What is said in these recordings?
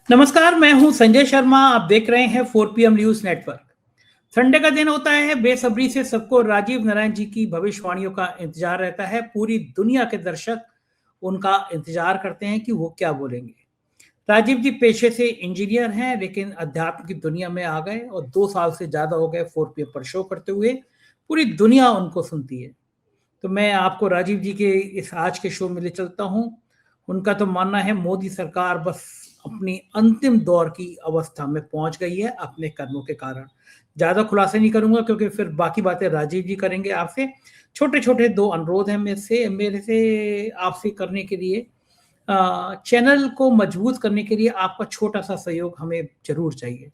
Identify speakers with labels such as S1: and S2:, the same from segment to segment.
S1: नमस्कार, मैं हूं संजय शर्मा। आप देख रहे हैं 4 PM न्यूज नेटवर्क। संडे का दिन होता है, बेसब्री से सबको राजीव नारायण जी की भविष्यवाणियों का इंतजार रहता है। पूरी दुनिया के दर्शक उनका इंतजार करते हैं कि वो क्या बोलेंगे। राजीव जी पेशे से इंजीनियर हैं, लेकिन अध्यात्म की दुनिया में आ गए और 2 साल से ज्यादा हो गए 4 PM पर शो करते हुए। पूरी दुनिया उनको सुनती है। तो मैं आपको राजीव जी के इस आज के शो में ले चलता हूं। उनका तो मानना है मोदी सरकार बस अपनी अंतिम दौर की अवस्था में पहुंच गई है अपने कर्मों के कारण। ज्यादा खुलासे नहीं करूंगा क्योंकि फिर बाकी बातें राजीव जी करेंगे आपसे। छोटे छोटे दो अनुरोध हैं मेरे से आपसे करने के लिए। चैनल को मजबूत करने के लिए आपका छोटा सा सहयोग हमें जरूर चाहिए।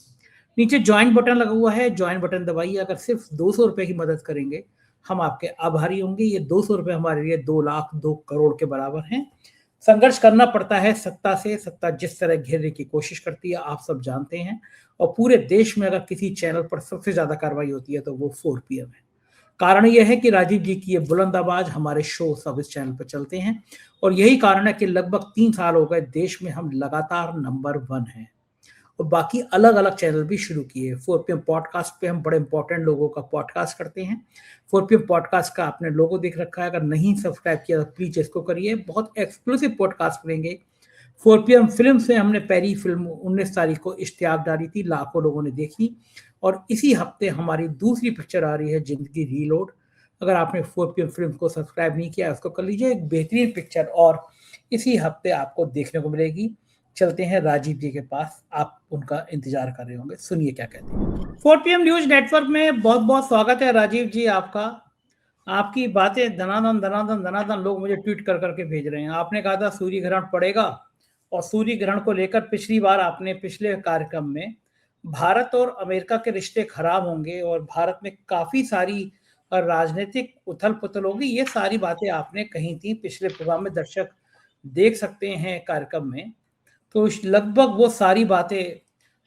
S1: नीचे ज्वाइन बटन लगा हुआ है, ज्वाइन बटन दबाइए। अगर सिर्फ 200 रुपए की मदद करेंगे हम आपके आभारी होंगे। ये 200 रुपए हमारे लिए 2 लाख 2 करोड़ के बराबर हैं। संघर्ष करना पड़ता है सत्ता से। सत्ता जिस तरह घेरने की कोशिश करती है आप सब जानते हैं। और पूरे देश में अगर किसी चैनल पर सबसे ज्यादा कार्रवाई होती है तो वो 4 PM है। कारण यह है कि राजीव जी की ये बुलंद आवाज, हमारे शो सब इस चैनल पर चलते हैं। और यही कारण है कि लगभग 3 साल हो गए देश में हम लगातार नंबर 1 हैं। और बाकी अलग अलग चैनल भी शुरू किए। 4 PM पॉडकास्ट पे हम बड़े इंपॉर्टेंट लोगों का पॉडकास्ट करते हैं। 4 PM पॉडकास्ट का आपने लोगो देख रखा है, अगर नहीं सब्सक्राइब किया तो प्लीज इसको करिए। बहुत एक्सक्लूसिव पॉडकास्ट करेंगे। 4 PM फिल्म से हमने पहली फिल्म 19 तारीख को इश्तियाक डाली थी, लाखों लोगों ने देखी। और इसी हफ्ते हमारी दूसरी पिक्चर आ रही है, जिंदगी रीलोड। अगर आपने 4 PM फिल्म को सब्सक्राइब नहीं किया उसको कर लीजिए। एक बेहतरीन पिक्चर और इसी हफ्ते आपको देखने को मिलेगी। चलते हैं राजीव जी के पास, आप उनका इंतजार कर रहे होंगे, सुनिए क्या कहते हैं। 4 PM न्यूज नेटवर्क में बहुत बहुत स्वागत है राजीव जी आपका। आपकी बातें धनाधन धनाधन धनाधन लोग मुझे ट्वीट कर करके भेज रहे हैं। आपने कहा था सूर्य ग्रहण पड़ेगा, और सूर्य ग्रहण को लेकर पिछली बार आपने पिछले कार्यक्रम में भारत और अमेरिका के रिश्ते खराब होंगे और भारत में काफी सारी राजनीतिक उथल पुथल होगी, ये सारी बातें आपने कही थी पिछले प्रोग्राम में। दर्शक देख सकते हैं कार्यक्रम में। तो लगभग वो सारी बातें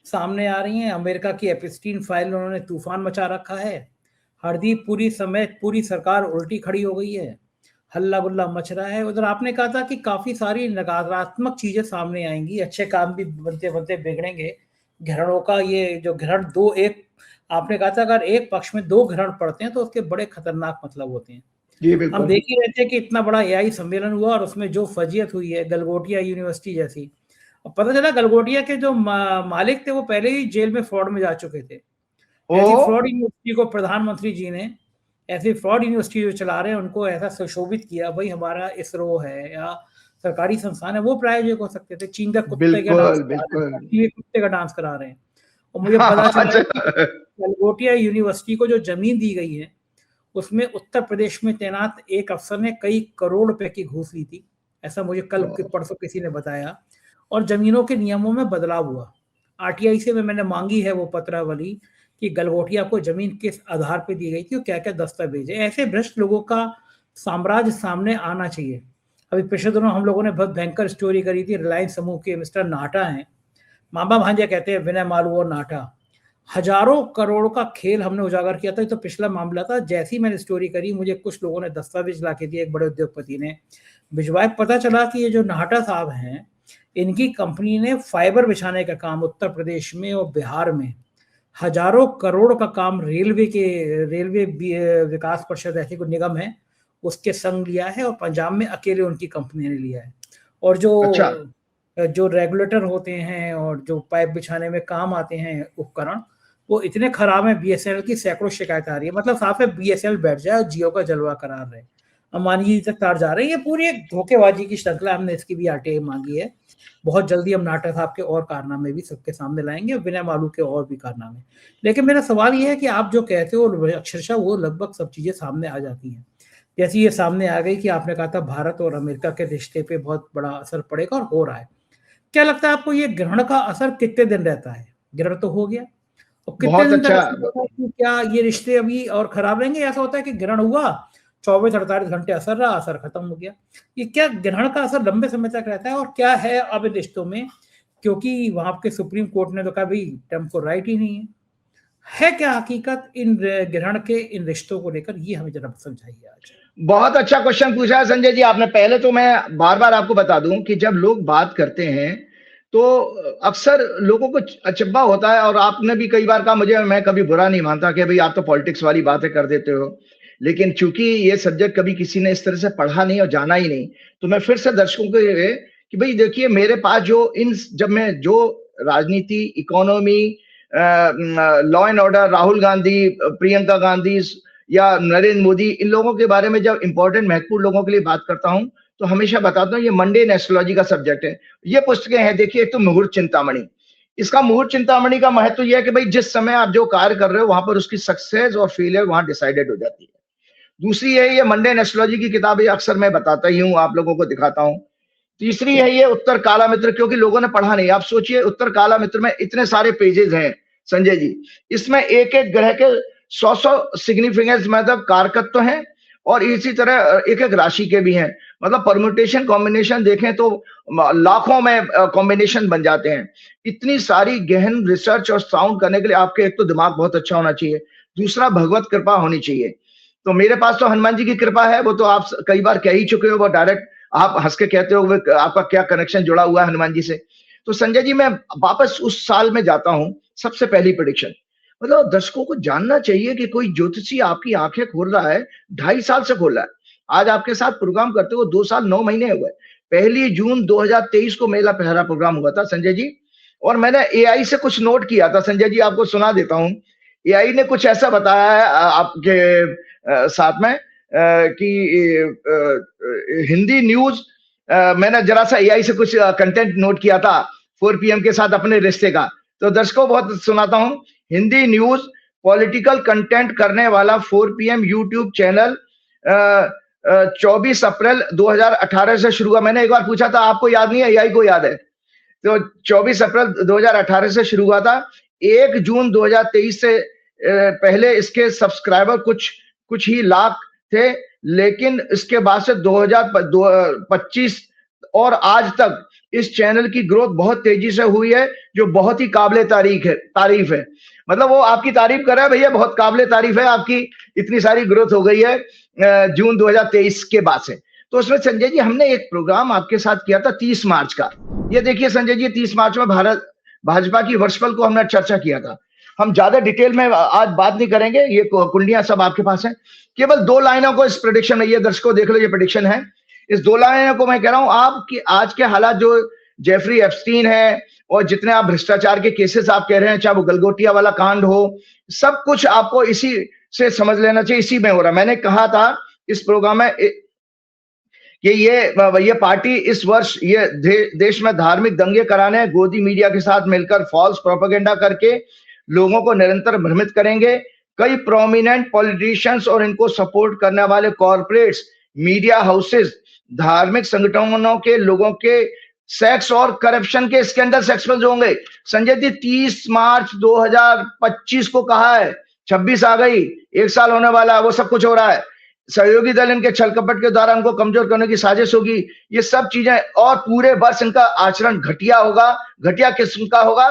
S1: सामने आ रही हैं। अमेरिका की एपिस्टीन फाइल उन्होंने तूफान मचा रखा है। हरदीप पुरी समेत पूरी सरकार उल्टी खड़ी हो गई है। हल्ला गुल्ला मच रहा है। उधर आपने कहा था कि काफी सारी नकारात्मक चीजें सामने आएंगी, अच्छे काम भी बनते बनते बिगड़ेंगे। ग्रहणों का ये जो ग्रहण दो एक, आपने कहा था अगर एक पक्ष में 2 ग्रहण पड़ते हैं तो उसके बड़े खतरनाक मतलब होते हैं। हम देख ही रहे थे कि इतना बड़ा एआई सम्मेलन हुआ और उसमें जो फजीयत हुई है गलगोटिया यूनिवर्सिटी जैसी। और पता चला गलगोटिया के जो मालिक थे वो पहले ही जेल में फ्रॉड में जा चुके थे। ऐसी फ्रॉड यूनिवर्सिटी को प्रधानमंत्री जी ने, ऐसी फ्रॉड यूनिवर्सिटी जो चला रहे हैं उनको ऐसा सुशोभित किया। भाई हमारा इसरो है या सरकारी संस्थान है, वो प्रायोजक हो सकते थे। चीन का कुत्ते का डांस करा रहे हैं, कुत्ते का डांस करा रहे हैं। और मुझे पता चला गलगोटिया यूनिवर्सिटी को जो जमीन दी गई है उसमें उत्तर प्रदेश में तैनात एक अफसर ने कई करोड़ रुपए की घूस ली थी, ऐसा मुझे कल परसों किसी ने बताया। और जमीनों के नियमों में बदलाव हुआ। आरटीआई से मैंने मांगी है वो पत्रावली कि गलगोटिया को जमीन किस आधार पर दी गई थी और क्या क्या दस्तावेज है। ऐसे भ्रष्ट लोगों का साम्राज्य सामने आना चाहिए। अभी पिछले दिनों हम लोगों ने बहुत भयंकर स्टोरी करी थी। रिलायंस समूह के मिस्टर नाटा हैं, मामा भांजे कहते हैं विनय मालू और नाटा। हजारों करोड़ का खेल हमने उजागर किया था। तो पिछला मामला था। जैसी मैंने स्टोरी करी मुझे कुछ लोगों ने दस्तावेज ला के दिए, एक बड़े उद्योगपति ने भिजवाए। पता चला कि ये जो नाटा साहब हैं इनकी कंपनी ने फाइबर बिछाने का काम उत्तर प्रदेश में और बिहार में, हजारों करोड़ का काम रेलवे विकास परिषद ऐसी कोई निगम है उसके संग लिया है, और पंजाब में अकेले उनकी कंपनी ने लिया है। और जो रेगुलेटर होते हैं और जो पाइप बिछाने में काम आते हैं उपकरण, वो इतने खराब है। बीएसएनएल की सैकड़ों शिकायत आ रही है। मतलब साफ है बीएसएनएल बैठ जाए और जियो का जलवा करार रहे। अंबानी जी तक तार जा रहे हैं। ये पूरी एक धोखेबाजी की श्रृंखला। हमने इसकी भी आरटीआई मांगी है। बहुत जल्दी हम नाटा साहब के और कारनामे भी सबके सामने लाएंगे, विनय मालू के और भी कारनामे। लेकिन मेरा सवाल ये है कि आप जो कहते हो अक्षरशः वो लगभग सब चीजें सामने आ जाती हैं। जैसे ये सामने आ गई कि आपने कहा था भारत और अमेरिका के रिश्ते पे बहुत बड़ा असर पड़ेगा, और हो रहा है। क्या लगता है आपको ये ग्रहण का असर कितने दिन रहता है? ग्रहण तो हो गया और कितने दिन तक क्या ये रिश्ते अभी और खराब रहेंगे? ऐसा होता है कि ग्रहण हुआ, 24-48 घंटे असर रहा, असर खत्म हो गया। ये क्या ग्रहण का असर लंबे समय तक रहता है? और क्या है अब इन रिश्तों में? क्योंकि वहां के सुप्रीम कोर्ट ने तो कहा भाई ट्रम्प को राइट ही नहीं है क्या हकीकत इन ग्रहण के इन रिश्तों को लेकर? ये हमें जरा समझाइए आज।
S2: बहुत अच्छा क्वेश्चन पूछा है संजय जी आपने। पहले तो मैं बार बार आपको बता दूं कि जब लोग बात करते हैं तो अक्सर लोगों को अचंभा होता है, और आपने भी कई बार कहा मुझे, मैं कभी बुरा नहीं मानता कि भाई आप तो पॉलिटिक्स वाली बातें कर देते हो, लेकिन चूंकि ये सब्जेक्ट कभी किसी ने इस तरह से पढ़ा नहीं और जाना ही नहीं, तो मैं फिर से दर्शकों को ये कि भाई देखिए, मेरे पास जब मैं जो राजनीति, economy, law and order, Rahul Gandhi, Priyanka Gandhi या नरेंद्र मोदी, इन लोगों के बारे में जब इंपॉर्टेंट महत्वपूर्ण लोगों के लिए बात करता हूं, तो हमेशा बताता हूं ये मंडेन एस्ट्रोलॉजी का सब्जेक्ट है। ये पुस्तकें हैं, देखिए, एक तो मुहूर्त चिंतामणि। इसका मुहूर्त चिंतामणि का महत्व यह है कि भाई जिस समय आप जो कार्य कर रहे हो, वहां पर उसकी सक्सेस और फेलियर वहां डिसाइडेड हो जाती है। दूसरी है ये मंडेन एस्ट्रोलॉजी की किताब है, अक्सर मैं बताता ही हूँ, आप लोगों को दिखाता हूँ। तीसरी है ये उत्तर काला मित्र, क्योंकि लोगों ने पढ़ा नहीं। आप सोचिए, उत्तर काला मित्र में इतने सारे पेजेस हैं संजय जी, इसमें एक एक ग्रह के 100 सिग्निफिकेंस, मतलब कारकत्व हैं, और इसी तरह एक एक राशि के भी हैं। मतलब परम्यूटेशन कॉम्बिनेशन देखें तो लाखों में कॉम्बिनेशन बन जाते हैं। इतनी सारी गहन रिसर्च और साउंड करने के लिए आपके एक तो दिमाग बहुत अच्छा होना चाहिए, दूसरा भगवत कृपा होनी चाहिए। तो मेरे पास तो हनुमान जी की कृपा है, वो तो आप कई बार कह ही चुके हो, वो डायरेक्ट आप हंस के कहते हो आपका क्या कनेक्शन जुड़ा हुआ है हनुमान जी से। तो संजय जी, मैं वापस उस साल में जाता हूं। सबसे पहली प्रेडिक्शन, मतलब दर्शकों को जानना चाहिए कि कोई ज्योतिषी आपकी आंखें खोल रहा है, 2.5 साल से खोल रहा है। आज आपके साथ प्रोग्राम करते हुए 2 साल 9 महीने हुए। 1 जून 2023 को मेरा पहला प्रोग्राम हुआ था संजय जी, और मैंने एआई से कुछ नोट किया था संजय जी, आपको सुना देता हूं। एआई ने कुछ ऐसा बताया है आपके साथ में कि हिंदी न्यूज, मैंने जरा सा एआई से कुछ कंटेंट नोट किया था 4 PM के साथ अपने रिश्ते का, तो दर्शकों बहुत सुनाता हूं। हिंदी न्यूज पॉलिटिकल कंटेंट करने वाला 4 PM यूट्यूब चैनल 24 अप्रैल 2018 से शुरू हुआ। मैंने एक बार पूछा था, आपको याद नहीं है, एआई को याद है। तो 24 अप्रैल 2018 से शुरू हुआ था। 1 जून 2023 से पहले इसके सब्सक्राइबर कुछ ही लाख थे, लेकिन इसके बाद से 2025 और आज तक इस चैनल की ग्रोथ बहुत तेजी से हुई है, जो बहुत ही काबिले तारीफ है। मतलब वो आपकी तारीफ कर रहा है, भैया बहुत काबिले तारीफ है आपकी, इतनी सारी ग्रोथ हो गई है जून 2023 के बाद से। तो उसमें संजय जी हमने एक प्रोग्राम आपके साथ किया था 30 मार्च का। ये देखिए संजय जी, 30 मार्च में भारत भाजपा की वर्षपल को हमने चर्चा किया था। हम ज्यादा डिटेल में आज बात नहीं करेंगे, ये कुंडलियां सब आपके पास हैं। केवल 2 लाइनों को इस प्रेडिक्शन में, ये दर्शकों देख लो, ये प्रेडिक्शन है। इस 2 लाइनों को मैं कह रहा हूं, आपकी आज के हालात जो जेफरी एप्स्टीन है और जितने आप भ्रष्टाचार के केसेस आप कह रहे हैं, चाहे वो गलगोटिया वाला कांड हो, सब कुछ आपको इसी से समझ लेना चाहिए, इसी में हो रहा है। मैंने कहा था इस प्रोग्राम में कि ये पार्टी इस वर्ष ये देश में धार्मिक दंगे कराने, गोदी मीडिया के साथ मिलकर फॉल्स प्रोपेगेंडा करके लोगों को निरंतर भ्रमित करेंगे। कई प्रोमिनेंट पॉलिटिशियंस और इनको सपोर्ट करने वाले कॉर्पोरेट्स, मीडिया हाउसेस, धार्मिक संगठनों के लोगों के सेक्स और करप्शन के स्कैंडल एक्सपोज होंगे। संजय जी 30 मार्च 2025 को कहा है, 26 आ गई, 1 साल होने वाला है, वो सब कुछ हो रहा है। सहयोगी दल इनके छल कपट के द्वारा उनको कमजोर करने की साजिश होगी, ये सब चीजें, और पूरे वर्ष इनका आचरण घटिया होगा, घटिया किस्म का होगा,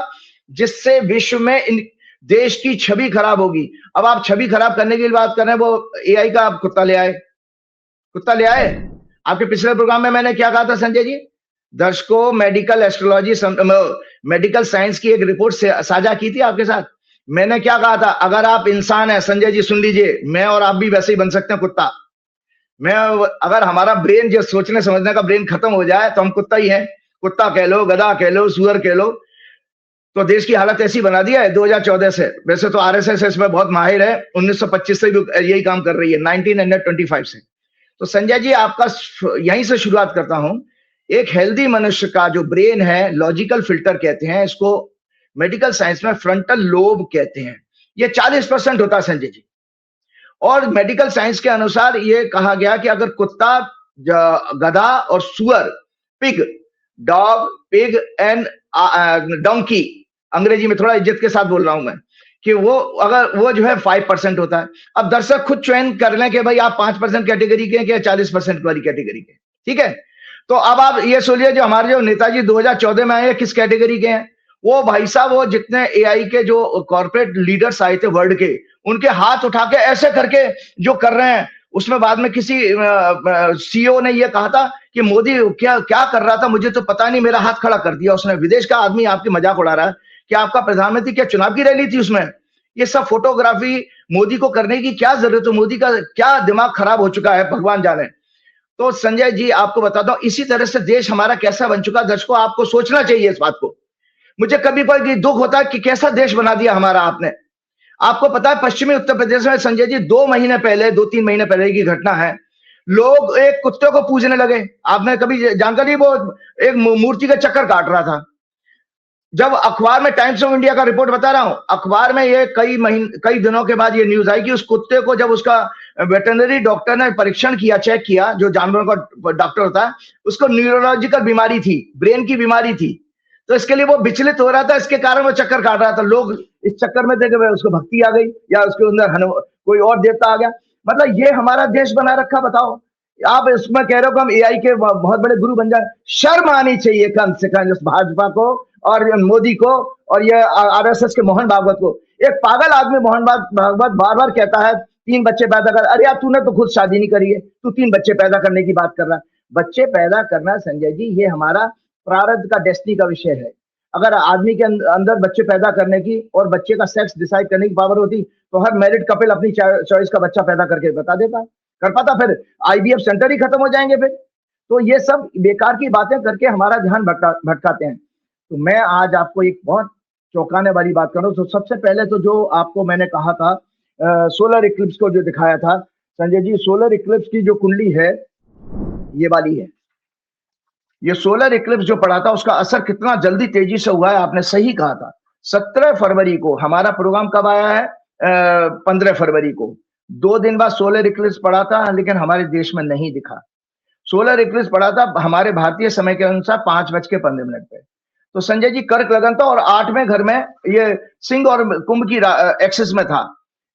S2: जिससे विश्व में इन देश की छवि खराब होगी। अब आप छवि खराब करने की बात कर रहे हैं, वो एआई का आप कुत्ता ले आए। आपके पिछले प्रोग्राम में मैंने क्या कहा था संजय जी? दर्शकों, मेडिकल एस्ट्रोलॉजी, मेडिकल साइंस की एक रिपोर्ट साझा की थी आपके साथ। मैंने क्या कहा था? अगर आप इंसान है संजय जी, सुन लीजिए, मैं और आप भी वैसे ही बन सकते हैं कुत्ता। अगर हमारा ब्रेन, जो सोचने समझने का ब्रेन खत्म हो जाए, तो हम कुत्ता ही हैं। कुत्ता कह लो, गधा कह लो, सुअर कह लो। तो देश की हालत ऐसी बना दिया है 2014 से। वैसे तो आरएसएस इसमें बहुत माहिर है, 1925 से भी यही काम कर रही है, 1925 से। तो संजय जी, आपका यहीं से शुरुआत करता हूं। एक हेल्दी मनुष्य का जो ब्रेन है, लॉजिकल फिल्टर कहते हैं इसको, मेडिकल साइंस में फ्रंटल लोब कहते हैं, ये 40% होता है संजय जी। और मेडिकल साइंस के अनुसार ये कहा गया कि अगर कुत्ता, गधा और सुअर, pig, dog, pig and donkey, अंग्रेजी में थोड़ा इज्जत के साथ बोल रहा हूं मैं, कि वो अगर वो जो है 5% होता है। अब दर्शक खुद चयन कर लें कि भाई आप 5% कैटेगरी के हैं या 40% वाली कैटेगरी के, ठीक है? तो अब आप ये सोचिए, जो हमारे जो नेताजी 2014 में आए, किस कैटेगरी के हैं? वो भाई साहब, वो जितने एआई के जो कॉर्पोरेट लीडर्स आए थे वर्ल्ड के, उनके हाथ उठा के ऐसे करके जो कर रहे हैं, उसमें बाद में किसी सीईओ ने ये कहा था कि मोदी क्या क्या कर रहा था मुझे तो पता नहीं, मेरा हाथ खड़ा कर दिया उसने। विदेश का आदमी आपकी मजाक उड़ा रहा है कि आपका प्रधानमंत्री क्या चुनाव की रैली थी उसमें? ये सब फोटोग्राफी मोदी को करने की क्या जरूरत है? मोदी का क्या दिमाग खराब हो चुका है भगवान जाने। तो संजय जी आपको बताता हूं इसी तरह से देश हमारा कैसा बन चुका। दर्शकों आपको सोचना चाहिए इस बात को। मुझे कभी कोई दुख होता है कि कैसा देश बना दिया हमारा आपने। आपको पता है पश्चिमी उत्तर प्रदेश में संजय जी 2 महीने पहले 2-3 महीने पहले की घटना है, लोग एक कुत्ते को पूजने लगे। आपने कभी जानकारी, वो एक मूर्ति का चक्कर काट रहा था। जब अखबार में टाइम्स ऑफ इंडिया का रिपोर्ट बता रहा हूं, अखबार में ये कई दिनों के बाद ये न्यूज आई कि उस कुत्ते को जब उसका वेटरनरी डॉक्टर ने परीक्षण किया, चेक किया, जो जानवरों का डॉक्टर होता है, उसको न्यूरोलॉजिकल बीमारी थी, ब्रेन की बीमारी थी। तो इसके लिए वो विचलित हो रहा था, इसके कारण वो चक्कर काट रहा था। लोग इस चक्कर में देखे उसको भक्ति आ गई या उसके अंदर कोई और देवता आ गया। मतलब ये हमारा देश बना रखा। बताओ आप इसमें कह रहे हो कि हम एआई के बहुत बड़े गुरु बन जाए। शर्म आनी चाहिए कम से कम भाजपा को और मोदी को और ये आरएसएस के मोहन भागवत को। एक पागल आदमी मोहन भागवत बार बार कहता है 3 बच्चे पैदा कर। अरे यार तूने तो खुद शादी नहीं करी है, तू 3 बच्चे पैदा करने की बात कर रहा है। बच्चे पैदा करना संजय जी ये हमारा प्रारब्ध का, डेस्टिनी का विषय है। अगर आदमी के अंदर बच्चे पैदा करने की और बच्चे का सेक्स डिसाइड करने की पावर होती तो हर मैरिड कपल अपनी चॉइस का बच्चा पैदा करके बता देता, कर पाता। फिर आईवीएफ सेंटर ही खत्म हो जाएंगे फिर। तो ये सब बेकार की बातें करके हमारा ध्यान भटकाते हैं। तो मैं आज आपको एक बहुत चौंकाने वाली बात करूं। तो सबसे पहले तो जो आपको मैंने कहा था सोलर इक्लिप्स को जो दिखाया था संजय जी, सोलर इक्लिप्स की जो कुंडली है ये वाली है। ये सोलर इक्लिप्स जो पड़ा था उसका असर कितना जल्दी तेजी से हुआ है, आपने सही कहा था। 17 फरवरी को हमारा प्रोग्राम कब आया है? 15 फरवरी को। 2 दिन बाद सोलर इक्लिप्स पड़ा था, लेकिन हमारे देश में नहीं दिखा। सोलर इक्लिप्स पड़ा था हमारे भारतीय समय के अनुसार 5:15 पे। तो संजय जी कर्क लगन था और 8वें घर में ये सिंह और कुंभ की एक्सिस में था।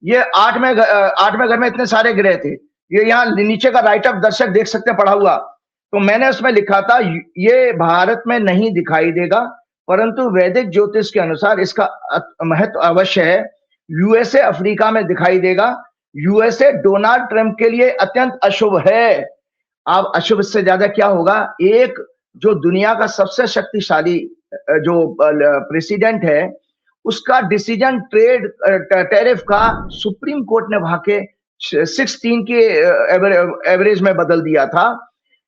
S2: ये 8वें घर में इतने सारे ग्रह थे। ये यहाँ नीचे का राइट अप दर्शक देख सकते हैं पढ़ा हुआ। तो मैंने उसमें लिखा था ये भारत में नहीं दिखाई देगा, परंतु वैदिक ज्योतिष के अनुसार इसका महत्व अवश्य है। यूएसए अफ्रीका में दिखाई देगा। यूएसए डोनाल्ड ट्रंप के लिए अत्यंत अशुभ है। अब अशुभ से ज्यादा क्या होगा? एक जो दुनिया का सबसे शक्तिशाली जो प्रेसिडेंट है उसका डिसीजन ट्रेड टैरिफ का सुप्रीम कोर्ट ने वहां के 6-3 के एवरेज में बदल दिया था।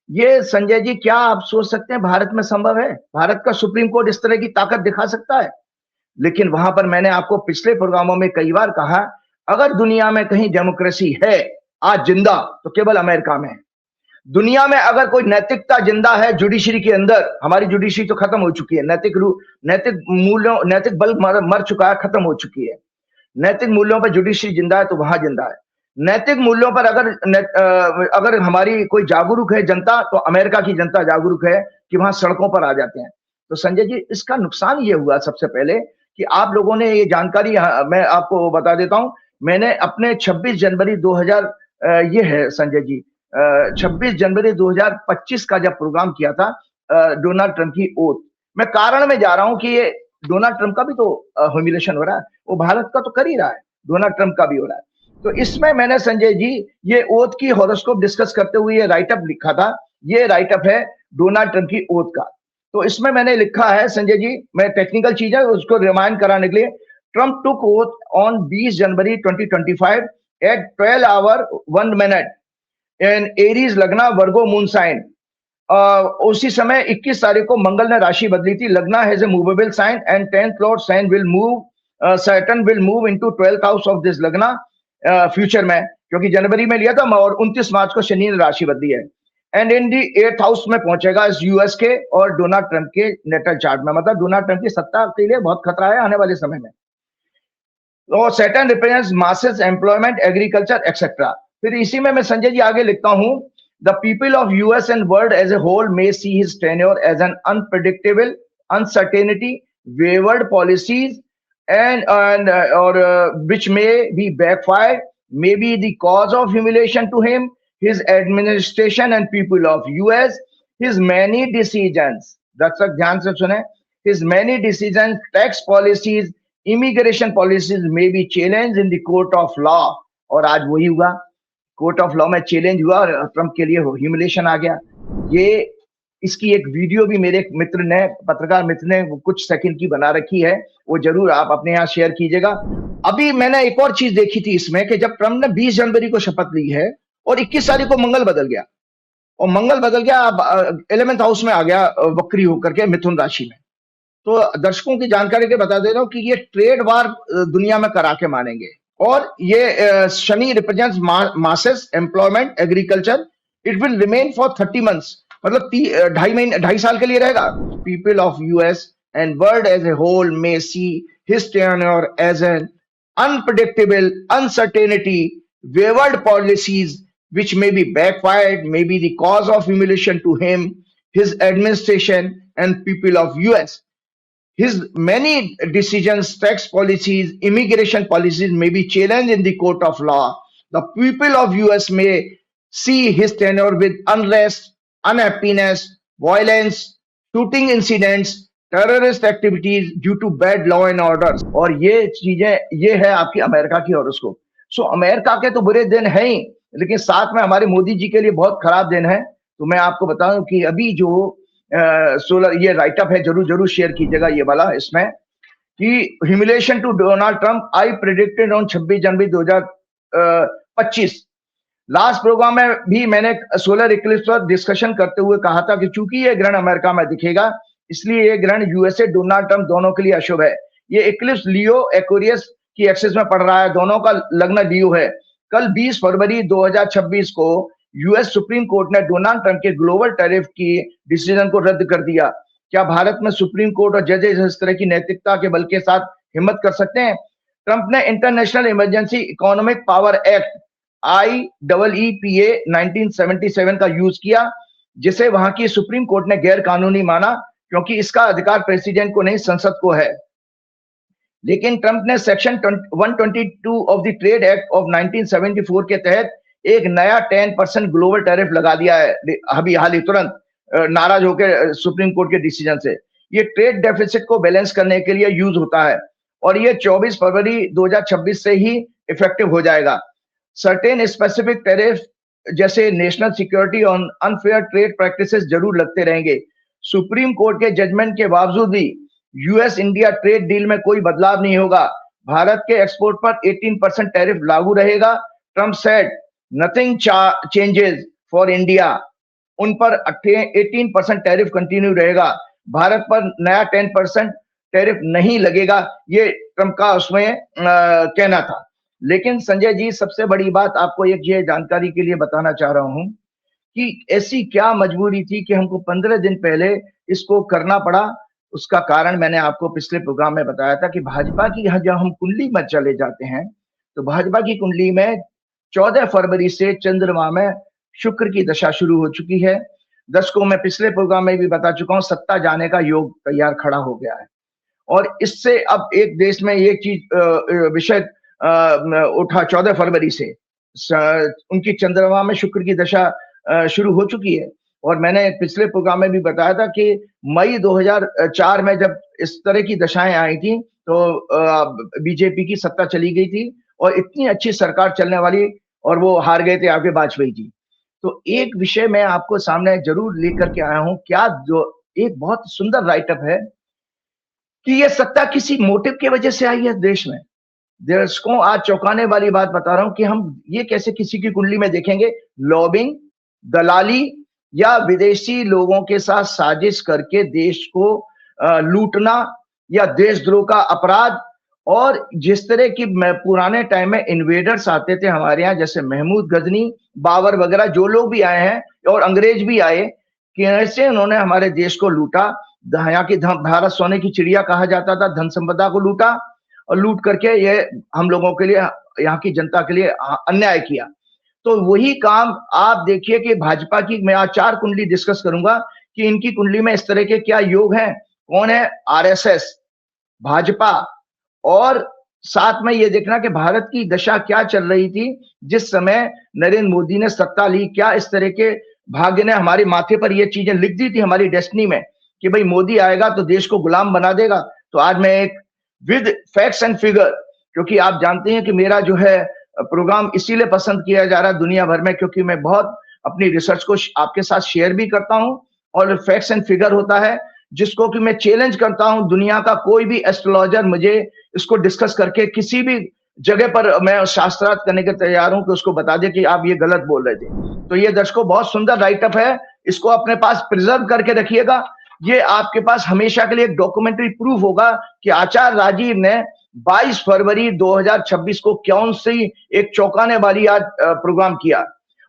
S2: ये संजय जी क्या आप सोच सकते हैं भारत में संभव है? भारत का सुप्रीम कोर्ट इस तरह की ताकत दिखा सकता है? लेकिन वहां पर मैंने आपको पिछले प्रोग्रामों में कई बार कहा, अगर दुनिया में कहीं डेमोक्रेसी है आज जिंदा तो केवल अमेरिका में है। दुनिया में अगर कोई नैतिकता जिंदा है जुडिशरी के अंदर, हमारी जुडिशरी तो खत्म हो चुकी है। नैतिक मूल्यों, नैतिक बल मर चुका है, खत्म हो चुकी है। नैतिक मूल्यों पर जुडिशरी जिंदा है तो वहां जिंदा है। नैतिक मूल्यों पर अगर हमारी कोई जागरूक है जनता तो अमेरिका की जनता जागरूक है कि वहां सड़कों पर आ जाते हैं। तो संजय जी इसका नुकसान ये हुआ सबसे पहले कि आप लोगों ने ये जानकारी, मैं आपको बता देता हूं, मैंने अपने 26 जनवरी 2000 ये है संजय जी 26 जनवरी 2025 का जब प्रोग्राम किया था डोनाल्ड ट्रंप की ओथ, मैं कारण में जा रहा हूं कि ये डोनाल्ड ट्रंप का भी तो ह्यूमिलेशन हो रहा है, वो भारत का तो कर ही रहा है, डोनाल्ड ट्रंप का भी हो रहा है। तो इसमें मैंने संजय जी ये ओथ की हॉरोस्कोप डिस्कस करते हुए ये राइटअप लिखा था। ये राइटअप है डोनाल्ड ट्रंप की ओथ का। तो इसमें मैंने लिखा है संजय जी, मैं टेक्निकल चीज है उसको रिमाइंड कराने के लिए, Trump took oath on 20 January 2025 at 12 hours 1 minute in Aries lagna Virgo moon sign. उसी समय 21 तारीख को मंगल ने राशि बदली थी। Lagna has a movable sign and 10th lord sign will move, Saturn will move into 12th house of this lagna future में, क्योंकि जनवरी में लिया था और 29 मार्च को शनि ने राशि बदली है। And in the 8th house में पहुंचेगा इस यूएस के और डोनाल्ड ट्रंप के नेटल चार्ट में। मतलब डोनाल्ड ट्रंप की सत्ता के लिए बहुत खतरा है आने वाले समय में। और Saturn represents masses, employment, agriculture etcetera. फिर इसी में मैं संजय जी आगे लिखता हूं, the people of US and world as a whole may see his tenure as an unpredictable, uncertainty, wayward policies and or which may be backfired, may be the cause of humiliation to him, his administration and people of US, his many decisions, दर्शक ध्यान से सुने, his many decisions, tax policies, immigration policies may be challenged in the court of law। और आज वही हुआ, court of law में challenge हुआ और ट्रंप के लिए ह्यूमिलेशन आ गया। ये इसकी एक वीडियो भी मेरे मित्र ने, पत्रकार मित्र ने कुछ सेकंड की बना रखी है, वो जरूर आप अपने यहाँ शेयर कीजिएगा। अभी मैंने एक और चीज देखी थी इसमें कि जब ट्रंप ने 20 जनवरी को शपथ ली है और 21 तारीख को मंगल बदल गया, और मंगल बदल गया 11th हाउस में आ गया वक्री होकर के मिथुन राशि में। तो दर्शकों की जानकारी के बता दे रहा हूं कि ये ट्रेड वार दुनिया में करा के मानेंगे। और ये Shani represents masses, employment, agriculture. It will remain for 30 months, मतलब 2.5 साल के लिए रहेगा। People of US and world as a whole may see his tenure as an unpredictable uncertainty, wayward policies which may be backfired, may be the cause of humiliation to him, his administration and people of US. His many decisions, tax policies, immigration policies may be challenged in the court of law. The people of US may see his tenure with unrest, unhappiness, violence, shooting incidents, terrorist activities due to bad law and orders. और ये चीजें, ये है आपकी America की horoscope. So America के तो बुरे दिन है ही, लेकिन साथ में हमारे मोदी जी के लिए बहुत खराब दिन है। तो मैं आपको बताऊं कि अभी जो सोलर ये राइटअप है, जरूर जरूर शेयर कीजिएगा ये वाला, इसमें कि humiliation to Donald Trump I predicted on 26 January 2025। Last programme में भी मैंने सोलर इक्लिप्स पर डिस्कशन करते हुए कहा था कि चूंकि ये ग्रहण अमेरिका में दिखेगा, इसलिए ये ग्रहण यूएसए डोनाल्ड ट्रंप दोनों के लिए अशुभ है। ये इक्लिप्स लियो एक्वेरियस की एक्सिस में पड़ रहा है, दोनों का लग्न लियो है। कल 20 फरवरी 2026 को यूएस सुप्रीम कोर्ट ने डोनाल्ड ट्रंप के ग्लोबल टैरिफ की डिसीजन को रद्द कर दिया। क्या भारत में सुप्रीम कोर्ट और जजेस इस तरह की नैतिकता के बल के साथ हिम्मत कर सकते हैं? ट्रंप ने international emergency economic power act IEEPA 1977 का यूज किया, जिसे वहां की सुप्रीम कोर्ट ने गैर कानूनी माना, क्योंकि इसका अधिकार प्रेसिडेंट को नहीं, संसद को है। लेकिन ट्रंप ने section 122 of the trade act of 1974 के तहत एक नया 10% ग्लोबल टैरिफ लगा दिया है, अभी हाल ही तुरंत, नाराज होकर सुप्रीम कोर्ट के डिसीजन से। ये ट्रेड डेफिसिट को बैलेंस करने के लिए यूज होता है और ये 24 फरवरी 2026 से ही इफेक्टिव हो जाएगा। सर्टेन स्पेसिफिक टैरिफ जैसे नेशनल सिक्योरिटी और अनफेयर ट्रेड प्रैक्टिसेस जरूर लगते रहेंगे। सुप्रीम कोर्ट के जजमेंट के बावजूद भी यूएस इंडिया ट्रेड डील में कोई बदलाव नहीं होगा। भारत के एक्सपोर्ट पर 18% टैरिफ लागू रहेगा। Trump said nothing changes for India, उन पर 18% टैरिफ कंटिन्यू रहेगा। भारत पर नया 10% टैरिफ नहीं लगेगा, ये ट्रंप का उसमें कहना था। लेकिन संजय जी, सबसे बड़ी बात आपको एक ये जानकारी के लिए बताना चाह रहा हूं कि ऐसी क्या मजबूरी थी कि हमको 15 दिन पहले इसको करना पड़ा। उसका कारण मैंने आपको पिछले प्रोग्राम में बताया था कि भाजपा की यहाँ जब हम कुंडली में चले जाते हैं तो भाजपा की कुंडली में 14 फरवरी से चंद्रमा में शुक्र की दशा शुरू हो चुकी है। दर्शकों, मैं पिछले प्रोग्राम में भी बता चुका हूं, सत्ता जाने का योग तैयार खड़ा हो गया है। और इससे अब एक देश में एक चीज विषय उठा, 14 फरवरी से उनकी चंद्रमा में शुक्र की दशा शुरू हो चुकी है। और मैंने पिछले प्रोग्राम में भी बताया था कि मई 2004 में जब इस तरह की दशाएं आई थी तो बीजेपी की सत्ता चली गई थी और इतनी अच्छी सरकार चलने वाली, और वो हार गए थे आगे वाजपेयी जी। तो एक विषय मैं आपको सामने जरूर लेकर के आया हूं, क्या जो एक बहुत सुंदर राइटअप है कि ये सत्ता किसी मोटिव की वजह से आई है देश में। दर्शकों, आज चौंकाने वाली बात बता रहा हूं कि हम ये कैसे किसी की कुंडली में देखेंगे, लॉबिंग, दलाली या विदेशी लोगों के साथ साजिश करके देश को लूटना या देशद्रोह का अपराध। और जिस तरह की पुराने टाइम में इन्वेडर्स आते थे हमारे यहाँ, जैसे महमूद गजनी, बाबर वगैरह, जो लोग भी आए हैं और अंग्रेज भी आए, कैसे उन्होंने हमारे देश को लूटा। यहाँ की भारत सोने की चिड़िया कहा जाता था, धन संपदा को लूटा और लूट करके ये हम लोगों के लिए, यहाँ की जनता के लिए अन्याय किया। तो वही काम आप देखिए कि भाजपा की, मैं आज 4 कुंडली डिस्कस करूंगा कि इनकी कुंडली में इस तरह के क्या योग हैं। कौन है? आरएसएस, भाजपा, और साथ में ये देखना कि भारत की दशा क्या चल रही थी जिस समय नरेंद्र मोदी ने सत्ता ली। क्या इस तरह के भाग्य ने हमारे माथे पर ये चीजें लिख दी थी हमारी डेस्टिनी में कि भाई मोदी आएगा तो देश को गुलाम बना देगा। तो आज मैं एक विद फैक्ट्स एंड फिगर, क्योंकि आप जानते हैं कि मेरा जो है प्रोग्राम इसीलिए पसंद किया जा रहा है दुनिया भर में, क्योंकि मैं बहुत अपनी रिसर्च को आपके साथ शेयर भी करता हूं और फैक्ट्स एंड फिगर होता है जिसको कि मैं चैलेंज करता हूं। दुनिया का कोई भी एस्ट्रोलॉजर मुझे इसको डिस्कस करके किसी भी जगह पर मैं शास्त्रार्थ करने के तैयार हूं कि उसको बता दे कि आप ये गलत बोल रहे थे। तो ये दर्शकों बहुत सुंदर राइटअप है, इसको अपने पास प्रिजर्व करके रखिएगा। ये आपके पास हमेशा के लिए एक डॉक्यूमेंट्री प्रूफ होगा कि आचार्य राजीव ने 22 फरवरी 2026 को कौन सी एक चौंकाने वाली आज प्रोग्राम किया।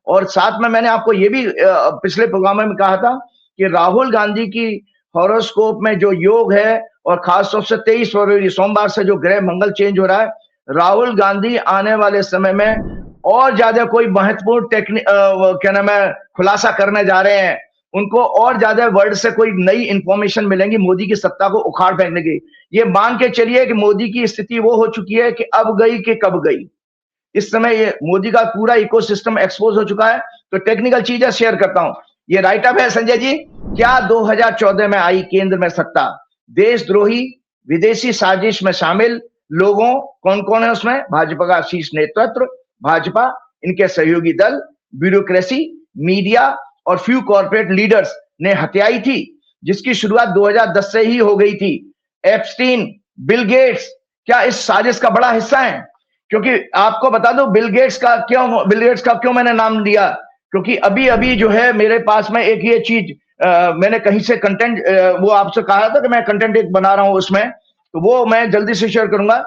S2: और साथ में मैंने आपको ये भी पिछले प्रोग्राम में कहा था कि राहुल गांधी की हॉरोस्कोप में जो योग है और खासतौर से 23 फरवरी सोमवार से जो ग्रह मंगल चेंज हो रहा है, राहुल गांधी आने वाले समय में और ज्यादा कोई महत्वपूर्ण क्या नाम है खुलासा करने जा रहे हैं। उनको और ज्यादा वर्ल्ड से कोई नई इंफॉर्मेशन मिलेंगी मोदी की सत्ता को उखाड़ फेंकने की। ये मान के चलिए कि मोदी की स्थिति वो हो चुकी है कि अब गई कि कब गई। इस समय ये मोदी का पूरा इकोसिस्टम एक्सपोज हो चुका है। तो टेक्निकल चीजें शेयर करता हूं। ये राइटअप है संजय जी, क्या 2014 में आई केंद्र में सत्ता, देशद्रोही विदेशी साजिश में शामिल लोगों कौन कौन है उसमें? भाजपा का शीर्ष नेतृत्व, भाजपा, इनके सहयोगी दल, ब्यूरोक्रेसी, मीडिया और फ्यू कॉर्पोरेट लीडर्स ने हत्याई थी, जिसकी शुरुआत 2010 से ही हो गई थी। एप्स्टीन, बिल गेट्स क्या इस साजिश का बड़ा हिस्सा है? क्योंकि आपको बता दो बिल गेट्स का क्यों मैंने नाम लिया, क्योंकि अभी अभी जो है मेरे पास में एक ये चीज मैंने कहीं से कंटेंट वो आपसे कहा था कि मैं कंटेंट एक बना रहा हूं उसमें, तो वो मैं जल्दी से शेयर करूंगा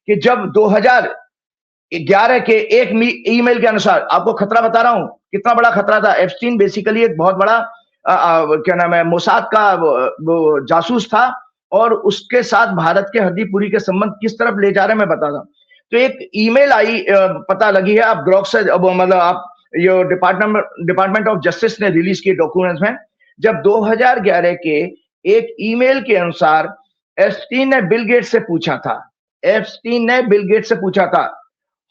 S2: कि जब 2011 के एक ईमेल के अनुसार, आपको खतरा बता रहा हूं कितना बड़ा खतरा था। एप्स्टीन बेसिकली एक बहुत बड़ा क्या नाम है मोसाद का वो जासूस था और उसके साथ भारत के हरदीपुरी के संबंध किस तरफ ले जा रहे हैं मैं बता रहा हूं। तो एक ईमेल आई पता लगी है, आप ग्रॉक से मतलब आप ये डिपार्टमेंट ऑफ जस्टिस ने रिलीज किए डॉक्यूमेंट्स में, जब 2011 के एक ईमेल के अनुसार एप्स्टीन ने बिल गेट्स से पूछा था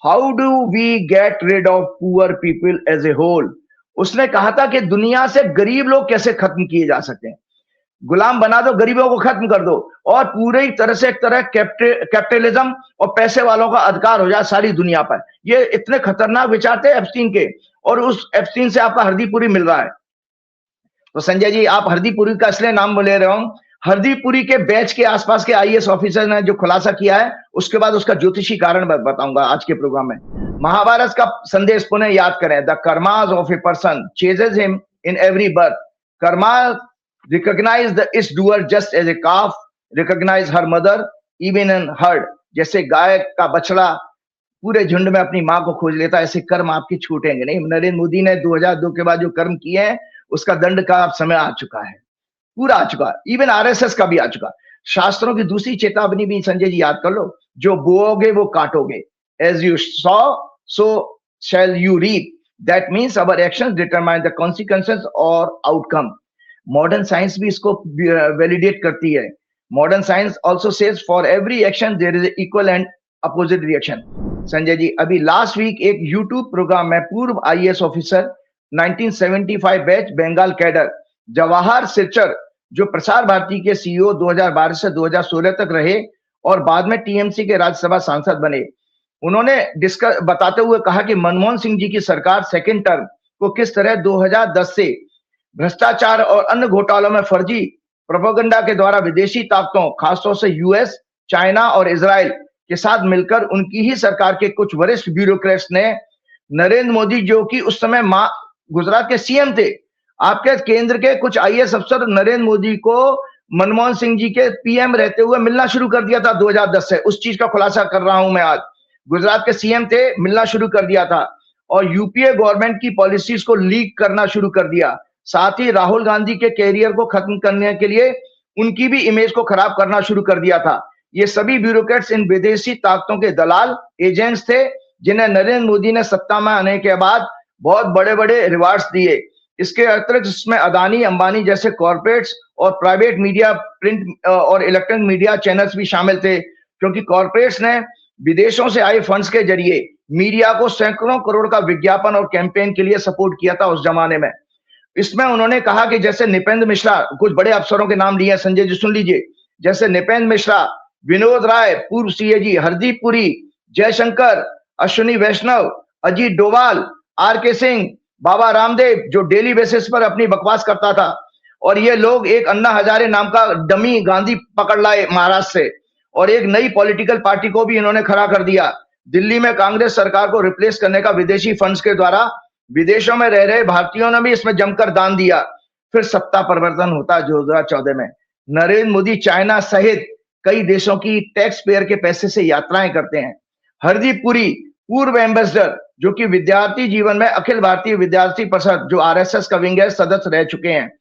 S2: how do we get rid of poor people as a whole. उसने कहा था कि दुनिया से गरीब लोग कैसे खत्म किए जा सकते हैं, गुलाम बना दो, गरीबों को खत्म कर दो और पूरी तरह से एक तरह कैपिटलिज्म और पैसे वालों का अधिकार हो जाए सारी दुनिया पर। ये इतने खतरनाक विचार थे एप्स्टीन के, और उस एप्स्टीन से आपका हरदीपुरी मिल रहा है। तो संजय जी आप हरदीपुरी का इसलिए नाम ले रहे हो, हरदीपुरी के बैच के आसपास के आईएएस ऑफिसर ने जो खुलासा किया है उसके बाद उसका ज्योतिषी कारण बताऊंगा आज के प्रोग्राम में। महाभारत का संदेश पुनः याद करें, the karmas of a person chases him in every birth, karma recognise the is doer just as a calf recognise her mother even in herd. जैसे गाय का बछड़ा पूरे झुंड में अपनी मां को खोज लेता है, ऐसे कर्म आपके छूटेंगे नहीं। नरेंद्र मोदी ने 2002 के बाद जो कर्म किए हैं उसका दंड का समय आ चुका है, पूरा आ चुका है, इवन आरएसएस का भी आ चुका। शास्त्रों की दूसरी चेतावनी भी संजय जी याद कर लो, जो बोओगे वो काटोगे, as you sow so shall you reap, that means our actions determine the consequences और आउटकम। मॉडर्न साइंस भी इसको वैलिडेट करती है। Modern science also says for every action there is equal and opposite reaction. Sanjay ji अभी last week एक YouTube programme में पूर्व IAS officer 1975 batch Bengal cadre Jawahar Sircar, जो प्रसार भारती के सीईओ 2012 से 2016 तक रहे और बाद में टीएमसी के राज्यसभा सांसद बने, उन्होंने बताते हुए कहा कि मनमोहन सिंह जी की सरकार सेकेंड टर्म को किस तरह 2010 से भ्रष्टाचार और अन्य घोटालों में फर्जी प्रोपेगेंडा के द्वारा विदेशी ताकतों खासतौर से यूएस, चाइना और इजराइल के साथ मिलकर उनकी ही सरकार के कुछ वरिष्ठ ब्यूरोक्रेट्स ने नरेंद्र मोदी जो कि उस समय गुजरात के सीएम थे, आपके केंद्र के कुछ आईएएस अफसर नरेंद्र मोदी को मनमोहन सिंह जी के पीएम रहते हुए मिलना शुरू कर दिया था 2010 से। उस चीज का खुलासा कर रहा हूं मैं आज। गुजरात के सीएम थे, मिलना शुरू कर दिया था और यूपीए गवर्नमेंट की पॉलिसीज को लीक करना शुरू कर दिया। साथ ही राहुल गांधी के कैरियर को खत्म करने के लिए उनकी भी इमेज को खराब करना शुरू कर दिया था। ये सभी ब्यूरोक्रेट्स इन विदेशी ताकतों के दलाल एजेंट्स थे, जिन्हें नरेंद्र मोदी ने सत्ता में आने के बाद बहुत बड़े बड़े रिवार्ड्स दिए। इसके अतिरिक्त इसमें अदानी, अंबानी जैसे कॉर्पोरेट्स और प्राइवेट मीडिया, प्रिंट और इलेक्ट्रॉनिक मीडिया चैनल्स भी शामिल थे, क्योंकि कॉर्पोरेट्स ने विदेशों से आए फंड्स के जरिए मीडिया को सैकड़ों करोड़ का विज्ञापन और कैंपेन के लिए सपोर्ट किया था उस जमाने में। इसमें उन्होंने कहा कि जैसे नृपेंद्र मिश्रा, कुछ बड़े अफसरों के नाम लिए संजय जी सुन लीजिए, जैसे नृपेंद्र मिश्रा, विनोद राय पूर्व CAG, Hardeep Puri, Jaishankar, Ashwini Vaishnaw, Ajit Doval, R K Singh, Baba Ramdev जो डेली बेसिस पर अपनी बकवास करता था, और ये लोग एक अन्ना हजारे नाम का डमी गांधी पकड़ लाए महाराष्ट्र से, और एक नई पॉलिटिकल पार्टी को भी इन्होंने खड़ा कर दिया। दिल्ली में कांग्रेस सरकार को रिप्लेस करने का विदेशी फंड्स के द्वारा विदेशों में रह रहे भारतीयों ने भी इसमें जमकर दान दिया। फिर सत्ता परिवर्तन होता है 2014 में। नरेंद्र मोदी चाइना सहित कई देशों की टैक्स पेयर के पैसे से यात्राएं करते हैं। हरदीप पुरी पूर्व एम्बेसडर जो कि विद्यार्थी जीवन में अखिल भारतीय विद्यार्थी परिषद जो आरएसएस का विंग है सदस्य रह चुके हैं।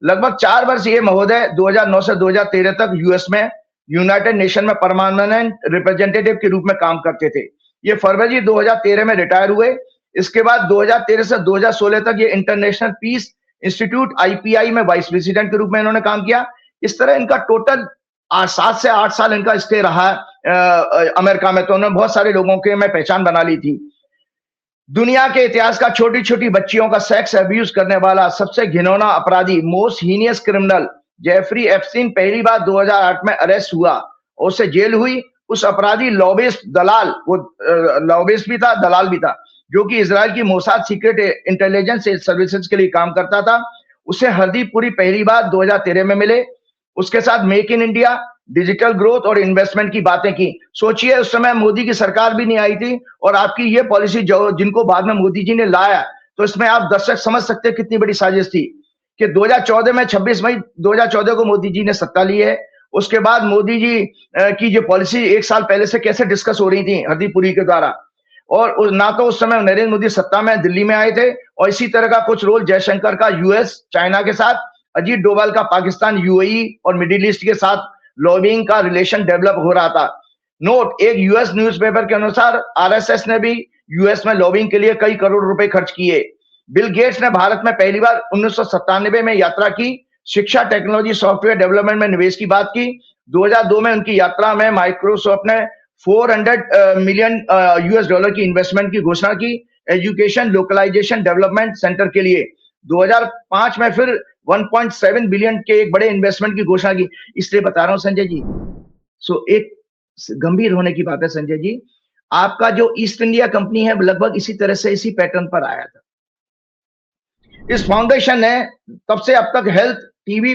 S2: लगभग 4 वर्ष ये महोदय 2009 से 2013 तक यूएस में यूनाइटेड नेशन में परमानेंट रिप्रेजेंटेटिव के रूप में काम करते थे। ये फरवरी 2013 में रिटायर हुए। इसके बाद 2013 से 2016 तक ये इंटरनेशनल पीस इंस्टीट्यूट आईपीआई में वाइस प्रेसिडेंट के रूप में इन्होंने काम किया। इस तरह इनका टोटल 7 से 8 साल इनका स्टे रहा अमेरिका में। तो उन्होंने बहुत सारे लोगों के मैं पहचान बना ली थी। दुनिया के इतिहास का छोटी छोटी बच्चियों का सेक्स अब्यूज करने वाला सबसे घिनौना अपराधी, most heinous criminal Jeffrey Epstein पहली बार 2008 में अरेस्ट हुआ और उसे जेल हुई। उस अपराधी लॉबिस्ट दलाल, वो लॉबिस्ट भी था, दलाल भी था, जो कि इजराइल की मोसाद सीक्रेट इंटेलिजेंस सर्विसेज के लिए काम करता था। उसे हरदीप पुरी पहली बार 2013 में मिले। उसके साथ make in India, digital growth और इन्वेस्टमेंट की बातें की। सोचिए उस समय मोदी की सरकार भी नहीं आई थी और आपकी ये पॉलिसी जो जिनको बाद में मोदी जी ने लाया, तो इसमें आप दर्शक समझ सकते हैं कितनी बड़ी साजिश थी कि 2014 में 26 मई 2014 को मोदी जी ने सत्ता ली है। उसके बाद मोदी जी की जो पॉलिसी 1 साल पहले से कैसे डिस्कस हो रही थी हरदीप पुरी के द्वारा, और ना तो उस समय नरेंद्र मोदी सत्ता में दिल्ली में आए थे, और इसी तरह का कुछ रोल जयशंकर का यूएस चाइना के साथ, अजीत डोभाल का पाकिस्तान यूएई और मिडिल ईस्ट के साथ लॉबिंग का रिलेशन डेवलप हो रहा था। नोट, एक यूएस न्यूज़पेपर के अनुसार आरएसएस ने भी यूएस में लॉबिंग के लिए कई करोड़ रुपए खर्च किए। बिल गेट्स ने भारत में पहली बार 1997 में यात्रा की। शिक्षा, टेक्नोलॉजी, सॉफ्टवेयर डेवलपमेंट में निवेश की बात की। 2002 में उनकी यात्रा में माइक्रोसॉफ्ट ने $400 मिलियन की इन्वेस्टमेंट की घोषणा की एजुकेशन लोकलाइजेशन डेवलपमेंट सेंटर के लिए। 2005 में फिर 1.7 बिलियन के एक बड़े इन्वेस्टमेंट की घोषणा की। इसलिए बता रहा हूं संजय जी, एक गंभीर होने की बात है संजय जी, आपका जो ईस्ट इंडिया कंपनी है लगभग इसी तरह से इसी पैटर्न पर आया था। इस फाउंडेशन ने तब से अब तक health, TB,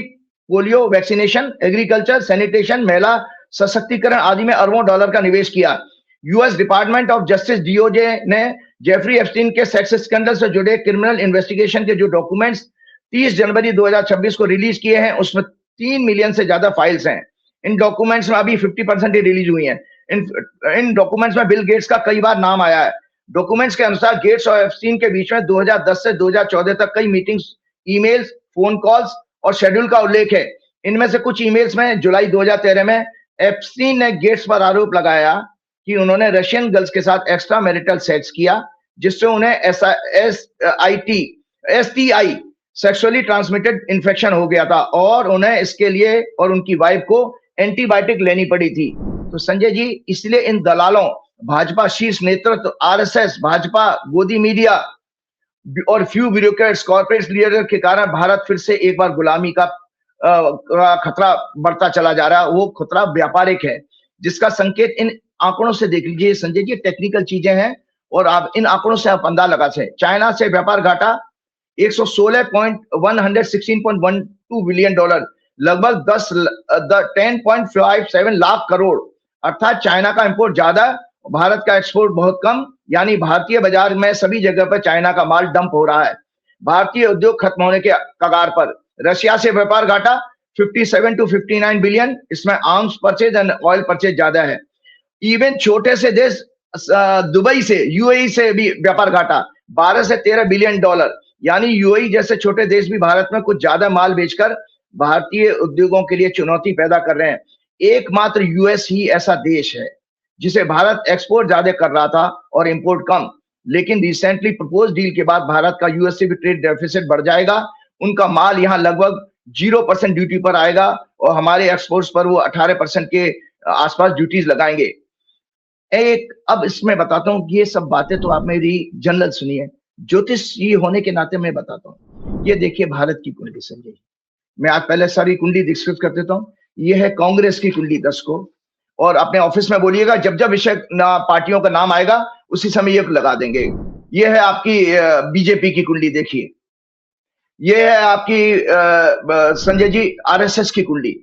S2: polio vaccination, agriculture, sanitation, महिला सशक्तिकरण आदि में अरबों डॉलर का निवेश किया। US department of justice DOJ ने जेफरी एप्स्टीन के सेक्स स्कैंडल से जुड़े क्रिमिनल इन्वेस्टिगेशन के जो डॉक्यूमेंट्स 30 जनवरी 2026 को रिलीज किए हैं, उसमें 3 मिलियन से ज्यादा फाइल्स हैं। इन डॉक्यूमेंट्स में अभी 50% ही रिलीज हुई हैं। इन डॉक्यूमेंट्स में बिल गेट्स का कई बार नाम आया है। डॉक्यूमेंट्स के अनुसार गेट्स और एप्स्टीन के बीच में 2010 से 2014 तक कई मीटिंग्स, ईमेल्स, फोन कॉल्स और शेड्यूल का उल्लेख है। इनमें से कुछ ईमेल्स में जुलाई 2013 में एप्स्टीन ने गेट्स पर आरोप लगाया कि उन्होंने रशियन गर्ल्स के साथ एक्स्ट्रा मैरिटल सेक्स किया, जिससे उन्हें STI सेक्सुअली ट्रांसमिटेड इन्फेक्शन हो गया था और उन्हें इसके लिए और उनकी वाइफ को एंटीबायोटिक लेनी पड़ी थी। तो संजय जी, इसलिए इन दलालों, भाजपा शीर्ष नेतृत्व, आरएसएस, भाजपा, गोदी मीडिया और फ्यू ब्यूरोक्रेट्स, कॉर्पोरेट लीडर के कारण भारत फिर से एक बार गुलामी का खतरा बढ़ता चला जा रहा है। वो खतरा व्यापारिक है, जिसका संकेत इन आंकड़ों से देख लीजिए संजय जी। टेक्निकल चीजें हैं और आप इन आंकड़ों से आप अंदाजा लगा सकते। चाइना से व्यापार घाटा 116.12 बिलियन डॉलर, लगभग 10.57 लाख करोड़। अर्थात चाइना का इंपोर्ट ज्यादा, भारत का एक्सपोर्ट बहुत कम। यानी भारतीय बाजार में सभी जगह पर चाइना का माल डंप हो रहा है। भारतीय उद्योग खत्म होने के कगार पर। रशिया से व्यापार घाटा 57 to 59 बिलियन, इसमें arms purchase and oil purchase ज्यादा है। इवन छोटे से देश दुबई से, यूएई से भी व्यापार घाटा 12 से 13 बिलियन डॉलर। यानी यूएई जैसे छोटे देश भी भारत में कुछ ज्यादा माल बेचकर भारतीय उद्योगों के लिए चुनौती पैदा कर रहे हैं। एकमात्र यूएस ही ऐसा देश है जिसे भारत एक्सपोर्ट ज्यादा कर रहा था और इंपोर्ट कम। लेकिन रिसेंटली प्रपोज डील के बाद भारत का यूएस से भी ट्रेड डेफिसिट बढ़ जाएगा। उनका माल यहाँ लगभग 0% ड्यूटी पर आएगा और हमारे एक्सपोर्ट्स पर वो 18% के आसपास ड्यूटीज लगाएंगे। अब इसमें बताता हूँ, ये सब बातें तो आप मेरी जनरल सुनी है, ज्योतिष ये होने के नाते मैं बताता हूँ। ये देखिए भारत की कुंडली संजय, मैं आज पहले सारी कुंडली डिस्कस कर देता हूँ। ये है कांग्रेस की कुंडली 10 को, और अपने ऑफिस में बोलिएगा जब जब विषय पार्टियों का नाम आएगा उसी समय ये लगा देंगे। ये है आपकी बीजेपी की कुंडली, देखिए। ये है आपकी संजय जी आरएसएस की कुंडली।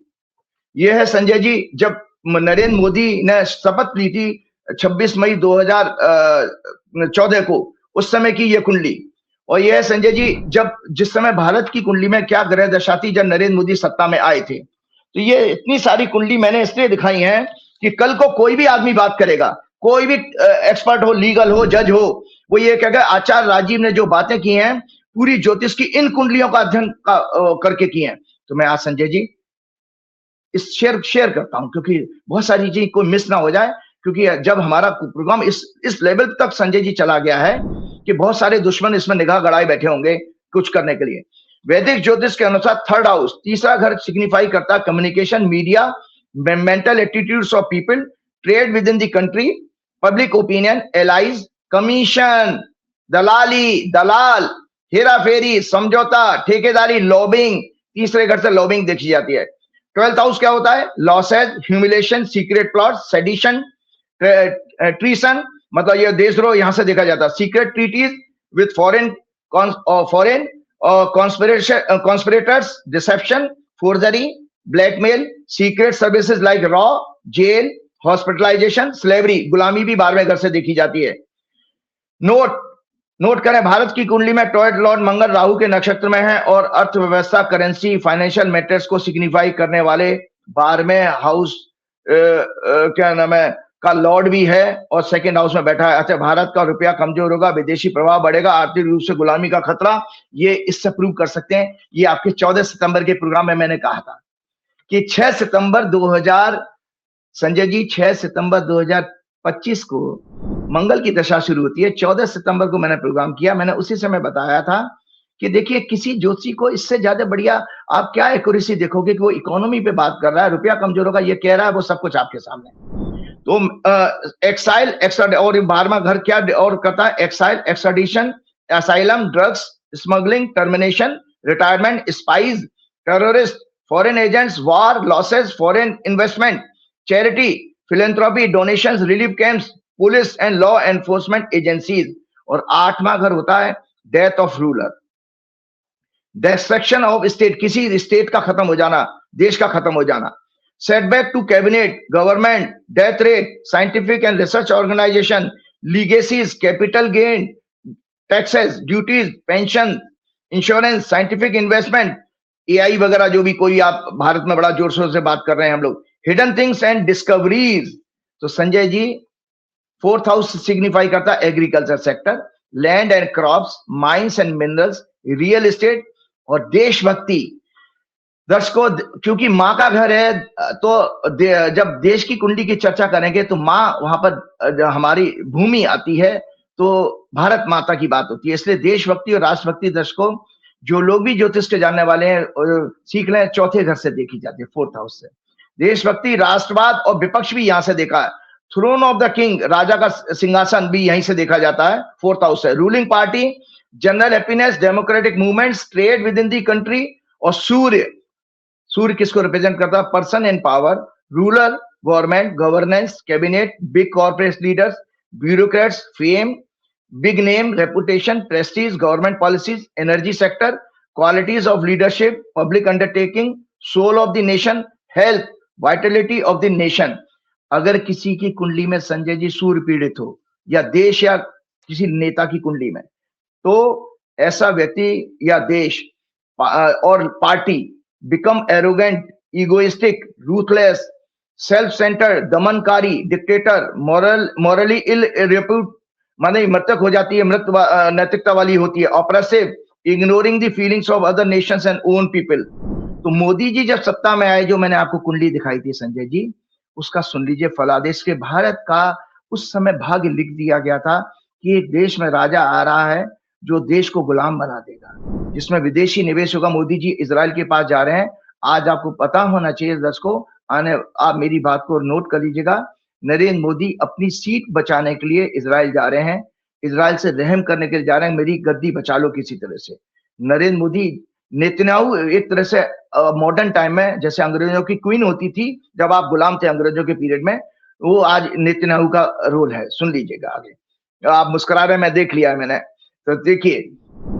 S2: ये है संजय जी जब नरेंद्र मोदी ने शपथ ली थी 26 मई 2014 को, उस समय की ये कुंडली। और यह है संजय जी जब जिस समय भारत की कुंडली में क्या ग्रह दशा थी जब नरेंद्र मोदी सत्ता में आए थे। तो ये इतनी सारी कुंडली मैंने इसलिए दिखाई है कि कल को कोई भी आदमी बात करेगा, कोई भी एक्सपर्ट हो, लीगल हो, जज हो, वो ये कहेगा आचार्य राजीव ने जो बातें की हैं पूरी ज्योतिष की इन कुंडलियों का अध्ययन करके की हैं। तो मैं आज संजय जी इस शेयर करता हूं क्योंकि बहुत सारी चीज कोई मिस ना हो जाए, क्योंकि जब हमारा प्रोग्राम इस लेवल तक संजय जी चला गया है कि बहुत सारे दुश्मन इसमें निगाह गड़ाए बैठे होंगे कुछ करने के लिए। वैदिक ज्योतिष के अनुसार थर्ड हाउस, तीसरा घर, सिग्निफाई करता है communication, media, mental attitudes of people, trade with in the country, public opinion, allies, commission, दलाली, दलाल, हेरा फेरी, समझौता, ठेकेदारी, लॉबिंग। तीसरे घर से लॉबिंग देखी जाती है। 12th हाउस क्या होता है? Losses, humiliation, secret plot, sedition, treason, मतलब ये देशद्रोह यहां से देखा जाता है। Secret treaties with foreign conspirators, deception, forgery, blackmail, secret services like रॉ, जेल, हॉस्पिटलाइजेशन, स्लेवरी, गुलामी भी 12वें घर से देखी जाती है। नोट करें, भारत की कुंडली में टॉयड लॉर्ड मंगल राहु के नक्षत्र में है और अर्थव्यवस्था, करेंसी, फाइनेंशियल मैटर्स को सिग्निफाई करने वाले 12वें हाउस क्या नाम है का लॉर्ड भी है और सेकंड हाउस में बैठा है। अच्छा, भारत का रुपया कमजोर होगा, विदेशी प्रभाव बढ़ेगा, आर्थिक रूप से गुलामी का खतरा, ये इससे प्रूव कर सकते हैं। ये आपके 14 सितंबर के प्रोग्राम में मैंने कहा था कि 6 सितंबर 2000 संजय जी 6 सितंबर 2025 को मंगल की दशा शुरू होती है। 14 सितंबर को मैंने प्रोग्राम किया, मैंने उसी समय बताया था कि देखिए किसी ज्योतिषी को इससे ज्यादा बढ़िया आप क्या एक्यूरेसी देखोगे कि वो इकोनॉमी पे बात कर रहा है, रुपया कमजोर होगा ये कह रहा है, वो सब कुछ आपके सामने। तो एक्साइल, और 12वां घर क्या और करता है? Exile, extradition, asylum, drugs, smuggling, termination, retirement, spies, terrorist, foreign agents, war, losses, foreign investment, charity, philanthropy, donations, relief camps, police and law enforcement agencies. और 8वां घर होता है death of ruler, destruction of state, किसी state का खत्म हो जाना, देश का खत्म हो जाना, setback to cabinet, government, death rate, scientific and research organisation, legacies, capital gain, taxes, duties, pension, insurance, scientific investment, AI वगैरह जो भी कोई आप भारत में बड़ा जोर शोर से बात कर रहे हैं हम लोग, हिडन थिंग्स एंड डिस्कवरीज। तो Sanjay ji 4th house signify करता है agriculture sector, land and crops, mines and minerals, real estate और देशभक्ति। दर्शकों, क्योंकि माँ का घर है तो जब देश की कुंडली की चर्चा करेंगे तो माँ वहां पर हमारी भूमि आती है, तो भारत माता की बात होती है। इसलिए देशभक्ति और राष्ट्रभक्ति दर्शकों जो लोग भी ज्योतिष के जानने वाले हैं सीख लें, 4थे घर से देखी जाती है, 4th हाउस से। देशभक्ति, राष्ट्रवाद और विपक्ष भी यहां से देखा है। थ्रोन ऑफ द किंग, राजा का सिंहासन भी यहीं से देखा जाता है, 4th हाउस है। Ruling party, general happiness, democratic movements, trade within the country. और सूर्य, सूर्य किसको रिप्रेजेंट करता है? Person in power, ruler, government, governance, cabinet, big corporate leaders, bureaucrats, fame, big name, reputation, prestige, government policies, energy sector, qualities of leadership, public undertaking, soul of the nation, health, vitality of the nation. अगर किसी की कुंडली में संजय जी सूर्य पीड़ित हो या देश या किसी नेता की कुंडली में, तो ऐसा व्यक्ति या देश और party become arrogant, egoistic, ruthless, self centre, दमनकारी, डिक्टेटर, मॉरली इल रेप्यूट, माने मृतक हो जाती है, मृत नैतिकता वाली होती है, oppressive, ignoring the feelings of other Nations and own people. तो मोदी जी जब सत्ता में आए, जो मैंने आपको कुंडली दिखाई थी संजय जी, उसका सुन लीजिए फलादेश के। भारत का उस समय भाग्य लिख दिया गया था कि एक देश में राजा आ रहा है जो देश को गुलाम बना देगा, जिसमें विदेशी निवेश होगा। मोदी जी इजराइल के पास जा रहे हैं। आज आपको पता होना चाहिए दर्शकों, आप मेरी बात को नोट कर लीजिएगा, नरेंद्र मोदी अपनी सीट बचाने के लिए इजराइल जा रहे हैं, इजराइल से रहम करने के लिए जा रहे हैं, मेरी गद्दी बचा लो किसी तरह से। नरेंद्र मोदी, नेतन्याहू एक तरह से मॉडर्न टाइम में जैसे अंग्रेजों की क्वीन होती थी जब आप गुलाम थे अंग्रेजों के पीरियड में, वो आज नेतन्याहू का रोल है। सुन लीजिएगा आगे। आप मुस्कुरा रहे हैं, मैं देख लिया है मैंने। तो देखिए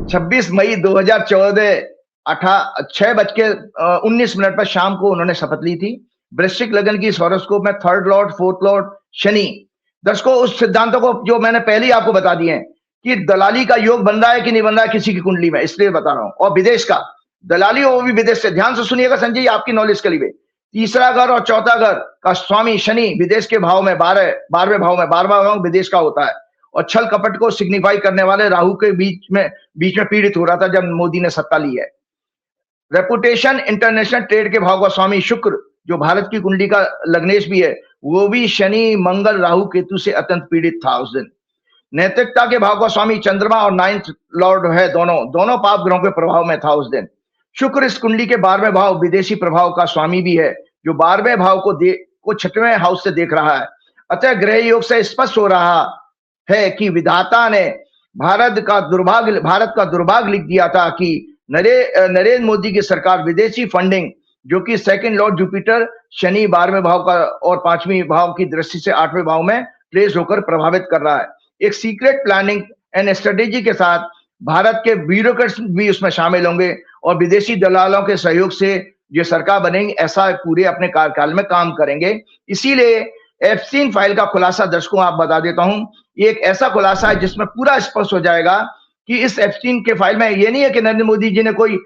S2: 26 मई 2014 6:19 पर शाम को उन्होंने शपथ ली थी। वृश्चिक लगन की हॉरोस्कोप में third Lord, fourth Lord Shani. दर्शकों, उस सिद्धांतों को जो मैंने पहले ही आपको बता दिए हैं कि दलाली का योग बन रहा है कि नहीं बन रहा है किसी की कुंडली में, इसलिए बता रहा हूं। और विदेश का दलाली, वो भी विदेश से। ध्यान से सुनिएगा संजय जी, आपकी नॉलेज के लिए। तीसरा घर और चौथा घर का स्वामी शनि विदेश के भाव में 12वें भाव में, 12वां भाव विदेश का होता है। और छल कपट को सिग्निफाई करने वाले राहु के बीच में पीड़ित हो रहा था जब मोदी ने सत्ता ली है। रेपुटेशन, इंटरनेशनल ट्रेड के भाव का स्वामी शुक्र, जो भारत की कुंडली का लग्नेश भी है, वो भी शनि, मंगल, राहु, केतु से अत्यंत पीड़ित था उस दिन। नैतिकता के भाव का स्वामी चंद्रमा और 9th लॉर्ड है, दोनों पाप ग्रहों के प्रभाव में था उस दिन। शुक्र इस कुंडली के 12वें भाव विदेशी प्रभाव का स्वामी भी है, जो 12वें भाव को 6वें हाउस से देख रहा है। अतः ग्रह योग से स्पष्ट हो रहा है कि विधाता ने भारत का दुर्भाग्य लिख दिया था कि नरेंद्र मोदी की सरकार विदेशी फंडिंग, जो कि सेकंड लॉर्ड जुपिटर शनि 12वें भाव का और 5वें भाव की दृष्टि से 8वें भाव में प्लेस होकर प्रभावित कर रहा है। एक सीक्रेट प्लानिंग एंड स्ट्रेटेजी के साथ भारत के ब्यूरोक्रेट्स भी उसमें शामिल होंगे और विदेशी दलालों के सहयोग से जो सरकार बनेगी, ऐसा पूरे अपने कार्यकाल में काम करेंगे। इसीलिए एप्स्टीन फाइल का खुलासा दर्शकों आप बता देता हूं। ये एक ऐसा खुलासा है जिसमें पूरा स्पष्ट हो जाएगा कि इस एप्स्टीन के फाइल में ये नहीं है कि नरेंद्र मोदी जी ने कोई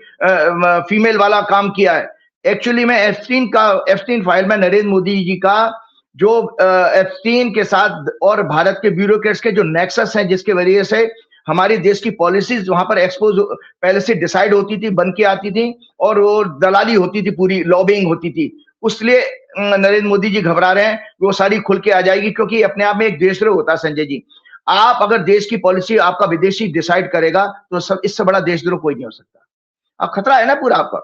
S2: फीमेल वाला काम किया है। एक्चुअली में एप्स्टीन फाइल में नरेंद्र मोदी जी का जो एप्स्टीन के साथ और भारत के ब्यूरोक्रेट्स के जो नेक्सस हैं, जिसके वजह से हमारे देश की पॉलिसीज वहां पर एक्सपोज पहले से डिसाइड होती थी, बन के आती थी, और वो दलाली होती थी, पूरी लॉबिंग होती थी। उसलिए नरेंद्र मोदी जी घबरा रहे हैं, वो सारी खुल के आ जाएगी, क्योंकि अपने आप में एक देशद्रोह होता है संजय जी। आप अगर देश की पॉलिसी आपका विदेशी डिसाइड करेगा तो सब इससे बड़ा देशद्रोह कोई नहीं हो सकता। अब खतरा है ना पूरा आपका।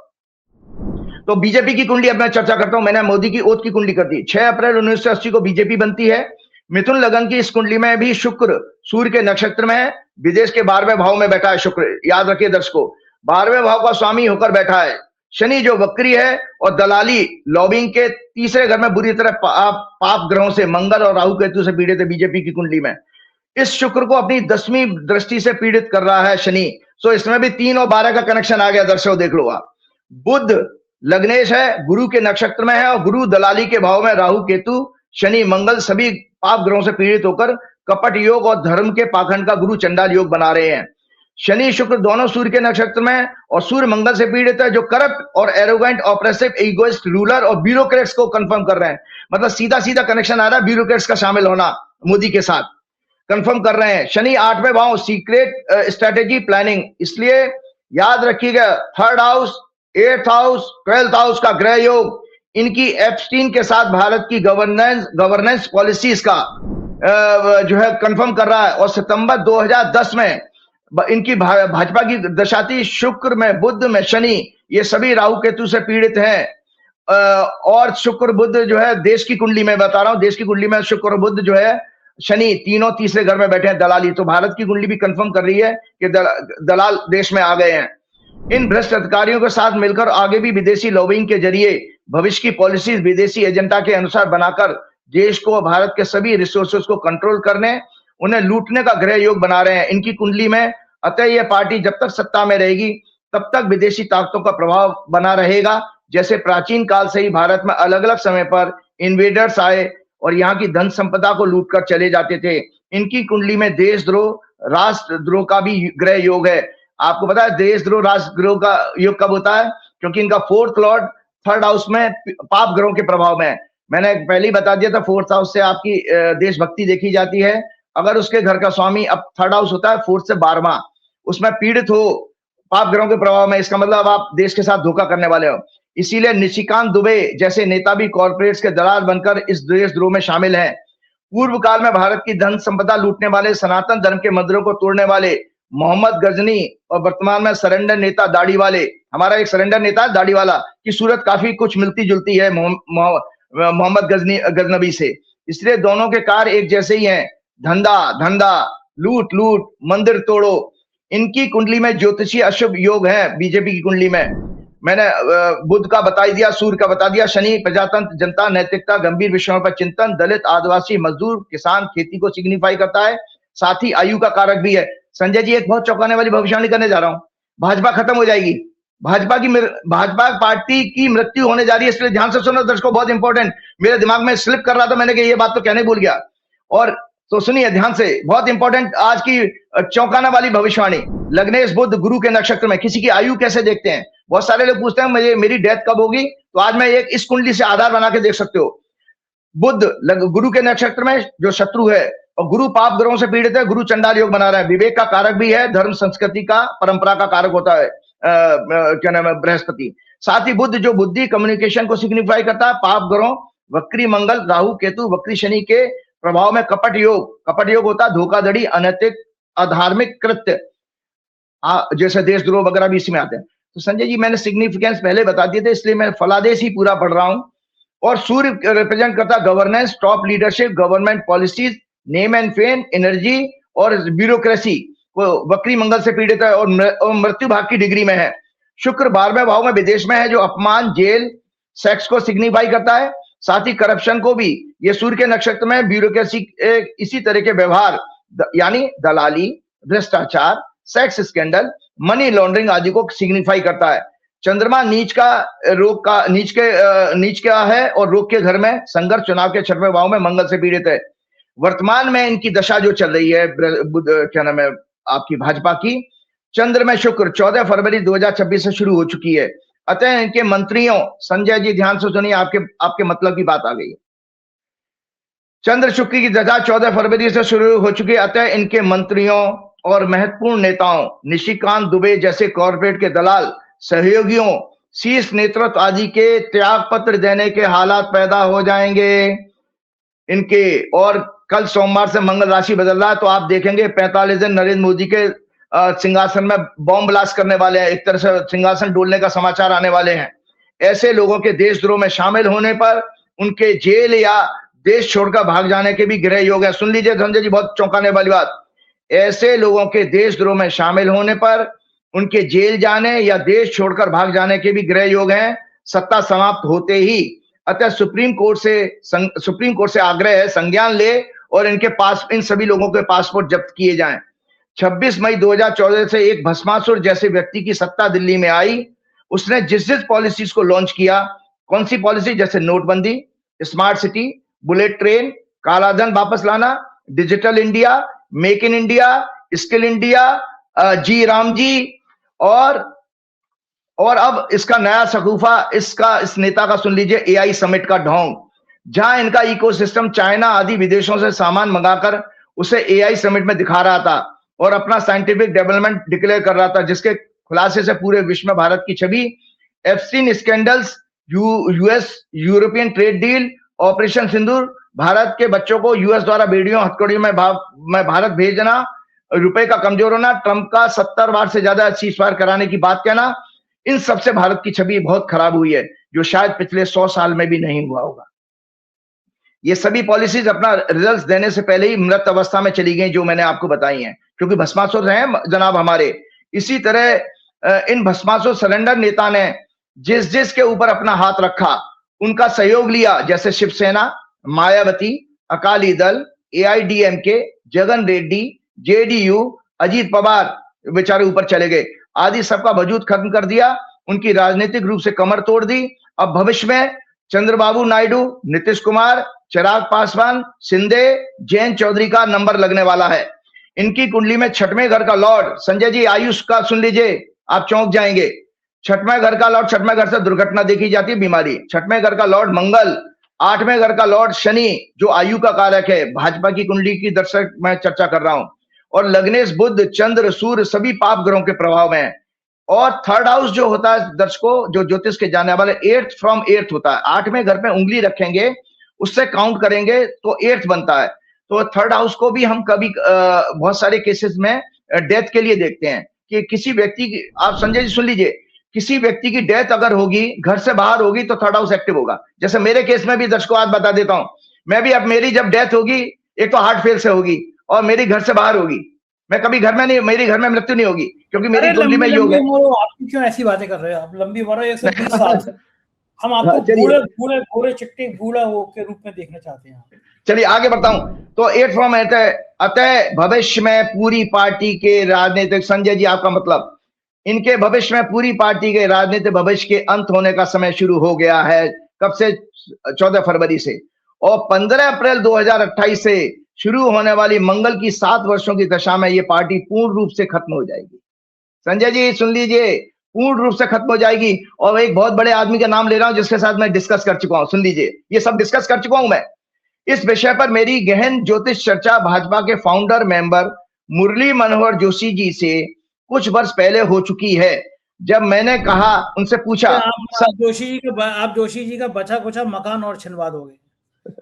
S2: तो बीजेपी की कुंडली अब मैं चर्चा करता हूं। मैंने मोदी की ओथ की कुंडली कर दी। 6 अप्रैल 1980 को बीजेपी बनती है। मिथुन लगन की इस कुंडली में भी शुक्र सूर्य के नक्षत्र में है, विदेश के 12वें भाव में बैठा है शुक्र। याद रखिए दर्शकों, 12वें भाव का स्वामी होकर बैठा है। शनि जो वक्री है और दलाली लॉबिंग के तीसरे घर में बुरी तरह पाप ग्रहों से मंगल और राहु केतु से पीड़ित है बीजेपी की कुंडली में। इस शुक्र को अपनी 10वीं दृष्टि से पीड़ित कर रहा है शनि। सो इसमें भी 3 और 12 का कनेक्शन आ गया दर्शकों, देख लो आप। बुध लग्नेश है, गुरु के नक्षत्र में है, और गुरु दलाली के भाव में, राहु केतु शनि मंगल सभी पाप ग्रहों से पीड़ित होकर कपट योग और धर्म के पाखंड का गुरु चंडाल योग बना रहे हैं। शनि शुक्र दोनों सूर्य के नक्षत्र में और सूर्य मंगल से पीड़ित है, जो करप्ट और एरोगेंट, ऑपरेसिव, इगोइस्ट रूलर और ब्यूरोक्रेट्स को कंफर्म कर रहे हैं। मतलब सीधा सीधा कनेक्शन आ रहा है ब्यूरोक्रेट्स का शामिल होना मोदी के साथ, कंफर्म कर रहे हैं। शनि 8वें भाव सीक्रेट स्ट्रेटेजी प्लानिंग, इसलिए याद रखिएगा 3rd house, 8th house, 12th house का ग्रह योग इनकी एप्स्टीन के साथ भारत की गवर्नेंस पॉलिसीज का जो है कंफर्म कर रहा है। और सितंबर 2010 में इनकी भाजपा की दशा थी। शुक्र में, बुध में शनि, ये सभी राहु केतु से पीड़ित हैं। और शुक्र बुध जो है देश की कुंडली में बता रहा हूं, देश की कुंडली में शुक्र बुध जो है शनि तीनों तीसरे घर में बैठे हैं, दलाली। तो भारत की कुंडली भी कंफर्म कर रही है कि दलाल देश में आ गए हैं। इन भ्रष्ट अधिकारियों के साथ मिलकर आगे भी विदेशी लॉबिंग के जरिए भविष्य की पॉलिसीज विदेशी एजेंडा के अनुसार बनाकर देश को, भारत के सभी रिसोर्सेज को कंट्रोल करने, उन्हें लूटने का ग्रह योग बना रहे हैं इनकी कुंडली में। अतः यह पार्टी जब तक सत्ता में रहेगी तब तक विदेशी ताकतों का प्रभाव बना रहेगा। जैसे प्राचीन काल से ही भारत में अलग अलग समय पर इन्वेडर्स आए और यहाँ की धन संपदा को लूट कर चले जाते थे। इनकी कुंडली में देशद्रोह, राष्ट्रद्रोह का भी ग्रह योग है। आपको पता है देशद्रोह, राष्ट्रद्रोह का योग कब होता है? क्योंकि इनका 4th लॉर्ड 3rd हाउस में पाप ग्रहों के प्रभाव में है। मैंने पहले ही बता दिया था 4th हाउस से आपकी देशभक्ति देखी जाती है। अगर उसके घर का स्वामी अब 3rd हाउस होता है 4th से 12वां, उसमें पीड़ित हो पाप ग्रहों के प्रभाव में, इसका मतलब आप देश के साथ धोखा करने वाले हो। इसीलिए निशिकांत दुबे जैसे नेता भी कॉर्पोरेट्स के दलाल बनकर इस देशद्रोह में शामिल हैं। पूर्व काल में भारत की धन संपदा लूटने वाले, सनातन धर्म के मंदिरों को तोड़ने वाले मोहम्मद गजनी और वर्तमान में सरेंडर नेता दाढ़ी वाले, हमारा एक सरेंडर नेता दाढ़ी वाला की सूरत काफी कुछ मिलती जुलती है मोहम्मद गजनबी से। इसलिए दोनों के कार्य एक जैसे ही हैं, धंधा, लूट, मंदिर तोड़ो। इनकी कुंडली में ज्योतिषीय अशुभ योग है। बीजेपी की कुंडली में मैंने बुध का बता दिया, सूर्य का बता दिया, शनि प्रजातंत्र, जनता, नैतिकता, गंभीर विषयों पर चिंतन, दलित, आदिवासी, मजदूर, किसान, खेती को सिग्निफाई करता है। साथ ही आयु का कारक भी है। संजय जी, एक बहुत चौंकाने वाली भविष्यवाणी करने जा रहा हूं। भाजपा खत्म हो जाएगी, भाजपा पार्टी की मृत्यु होने जा रही है, इसलिए ध्यान से सुनो दर्शकों, बहुत इंपॉर्टेंट। मेरे दिमाग में स्लिप कर रहा था, मैंने कहा ये बात तो कहने भूल गया। और तो सुनिए ध्यान से, बहुत इंपॉर्टेंट आज की चौंकाने वाली भविष्यवाणी। लग्नेश बुध गुरु के नक्षत्र में किसी की आयु कैसे देखते हैं? बहुत सारे लोग पूछते हैं मेरी डेथ कब होगी, तो आज मैं एक इस कुंडली से आधार बना के देख सकते हो। बुध गुरु के नक्षत्र में जो शत्रु है, और गुरु पाप ग्रहों से पीड़ित है, गुरु चंडाल योग बना रहा है, विवेक का कारक भी है, धर्म संस्कृति का परंपरा का कारक होता है क्या नाम है, बृहस्पति। साथ ही बुध जो बुद्धि कम्युनिकेशन को सिग्निफाई करता है, पाप ग्रहों वक्री मंगल राहु केतु वक्री शनि के प्रभाव में कपट योग होता है, धोखाधड़ी अनैतिक अधार्मिक कृत्य जैसे देशद्रोह वगैरह भी इसमें आते हैं। तो संजय जी, मैंने सिग्निफिकेंस पहले बता दिए थे, इसलिए मैं फलादेश ही पूरा पढ़ रहा हूं। और सूर्य रिप्रेजेंट करता governance, top leadership, government policies, name and fame, energy और ब्यूरोक्रेसी। वो वक्री मंगल से पीड़ित है और मृत्यु भाग की डिग्री में है। शुक्र 12वें भाव में विदेश में है, जो अपमान, जेल, सेक्स को सिग्निफाई करता है। साथ ही करप्शन को भी, ये सूर्य के नक्षत्र में ब्यूरोक्रेसी, इसी तरह के व्यवहार यानी दलाली, भ्रष्टाचार, सेक्स स्कैंडल, मनी लॉन्ड्रिंग आदि को सिग्निफाई करता है। चंद्रमा नीच का है और रोग के घर में, संघर्ष चुनाव के 6वें भाव में मंगल से पीड़ित है। वर्तमान में इनकी दशा जो चल रही है क्या नाम है आपकी भाजपा की, चंद्र में शुक्र 14 फरवरी 2026 से शुरू हो चुकी है। अतः इनके मंत्रियों, संजय जी ध्यान से सुनिए, आपके मतलब की बात आ गई है। चंद्र शुक्र की दशा 14 फरवरी से शुरू हो चुकी है। अतः इनके मंत्रियों और महत्वपूर्ण नेताओं, निशिकांत दुबे जैसे कॉर्पोरेट के दलाल, सहयोगियों, शीर्ष नेतृत्व आदि के त्याग पत्र देने के हालात पैदा हो जाएंगे इनके। और कल सोमवार से मंगल राशि बदल रहा है, तो आप देखेंगे 45 दिन नरेंद्र मोदी के सिंहासन में बॉम्ब ब्लास्ट करने वाले हैं, एक तरह से सिंहासन डोलने का समाचार आने वाले हैं। ऐसे लोगों के देशद्रोह में शामिल होने पर उनके जेल या देश छोड़कर भाग जाने के भी ग्रह योग है। सुन लीजिए संजय जी, बहुत चौंकाने वाली बात। ऐसे लोगों के देशद्रोह में शामिल होने पर उनके जेल जाने या देश छोड़कर भाग जाने के भी ग्रह योग हैं, सत्ता समाप्त होते ही। अतः सुप्रीम कोर्ट से आग्रह है, संज्ञान ले और इन सभी लोगों के पासपोर्ट जब्त किए जाएं। 26 मई 2014 से एक भस्मासुर जैसे व्यक्ति की सत्ता दिल्ली में आई। उसने जिस पॉलिसीज को लॉन्च किया, कौन सी पॉलिसी, जैसे नोटबंदी, स्मार्ट सिटी, बुलेट ट्रेन, कालाधन वापस लाना, digital India, make in India, skill India, G RAM G, और अब इसका नया शगुफा इस नेता का सुन लीजिए, एआई समिट का ढोंग, जहां इनका इकोसिस्टम चाइना आदि विदेशों से सामान मंगाकर उसे एआई समिट में दिखा रहा था और अपना साइंटिफिक डेवलपमेंट डिक्लेयर कर रहा था, जिसके खुलासे से पूरे विश्व में भारत की छवि, Epstein scandals, European trade deal, operation Sindoor, Bharat के बच्चों को यूएस द्वारा बेड़ियों हथकड़ियों में भारत भेजना, रुपए का कमजोर होना, ट्रंप का 70 बार से ज्यादा सीजफायर कराने की बात कहना, इन सबसे भारत की छवि बहुत खराब हुई है, जो शायद पिछले 100 साल में भी नहीं हुआ होगा। ये सभी पॉलिसीज अपना रिजल्ट देने से पहले ही मृत अवस्था में चली गई, जो मैंने आपको बताई हैं, क्योंकि भस्मासुर हैं जनाब हमारे। इसी तरह इन भस्मासुर सरेंडर नेता ने जिसके ऊपर अपना हाथ रखा, उनका सहयोग लिया, जैसे शिवसेना, मायावती, अकाली दल, एआईडीएमके, जगन रेड्डी, जेडीयू, अजीत पवार बेचारे ऊपर चले गए आदि, सबका वजूद खत्म कर दिया, उनकी राजनीतिक रूप से कमर तोड़ दी। अब भविष्य में चंद्रबाबू नायडू, नीतीश कुमार, चिराग पासवान, शिंदे, जयंत चौधरी का नंबर लगने वाला है। इनकी कुंडली में 6वें घर का लॉर्ड, संजय जी आयुष का सुन लीजिए, आप चौंक जाएंगे। 6वें घर का लॉर्ड, 6वें घर से दुर्घटना देखी जाती है, बीमारी। 6वें घर का लॉर्ड मंगल, 8वें घर का लॉर्ड शनि, जो आयु का कारक है। भाजपा की कुंडली की दर्शक मैं चर्चा कर रहा हूं। और लग्नेश बुध, चंद्र, सूर्य सभी पाप ग्रहों के प्रभाव में है। और 3rd हाउस जो होता है दर्शकों, जो ज्योतिष के जानने वाले, 8th फ्रॉम 8th होता है। 8वें घर पे उंगली रखेंगे, उससे काउंट करेंगे तो 8th बनता है। तो 3rd हाउस को भी हम कभी बहुत सारे केसेस में डेथ के लिए देखते हैं कि किसी व्यक्ति की, आप संजय जी सुन लीजिए, किसी व्यक्ति की डेथ अगर होगी, घर से बाहर होगी, तो 3rd हाउस एक्टिव होगा। जैसे मेरे केस में भी दर्शकों आज बता देता हूं, मैं भी, अब मेरी जब डेथ होगी, एक तो हार्ट फेल से होगी और मेरी घर से बाहर होगी। मैं कभी घर में नहीं, मेरी घर में मृत्यु नहीं होगी, क्योंकि मेरी कुंडली में योग है।
S1: आप क्यों ऐसी बातें कर रहे हो? आप लंबी मरो 120 साल से। हम आपको बूढ़े बूढ़े गोरे चिट्टे बूढ़ा वो के रूप में देखना चाहते हैं।
S2: चलिए आगे बढ़ता हूं। तो 8 फॉर्म अतः भविष्य में पूरी पार्टी के राजनीतिक, संजय जी आपका मतलब, इनके भविष्य में पूरी पार्टी के राजनीतिक भविष्य के अंत होने का समय शुरू हो गया है। कब से? 14 फरवरी से। और 15 अप्रैल 2028 से शुरू होने वाली मंगल की 7 वर्षों की दशा में ये पार्टी पूर्ण रूप से खत्म हो जाएगी। संजय जी सुन लीजिए, पूर्ण रूप से खत्म हो जाएगी। और एक बहुत बड़े आदमी का नाम ले रहा हूं जिसके साथ मैं डिस्कस कर चुका हूं, सुन लीजिए, ये सब डिस्कस कर चुका हूं मैं। इस विषय पर मेरी गहन ज्योतिष चर्चा भाजपा के फाउंडर मेंबर मुरली मनोहर जोशी जी से कुछ वर्ष पहले हो चुकी है। जब मैंने कहा, उनसे पूछा,
S1: आप जोशी जी का बचा कुचा मकान और छिनवा दोगे?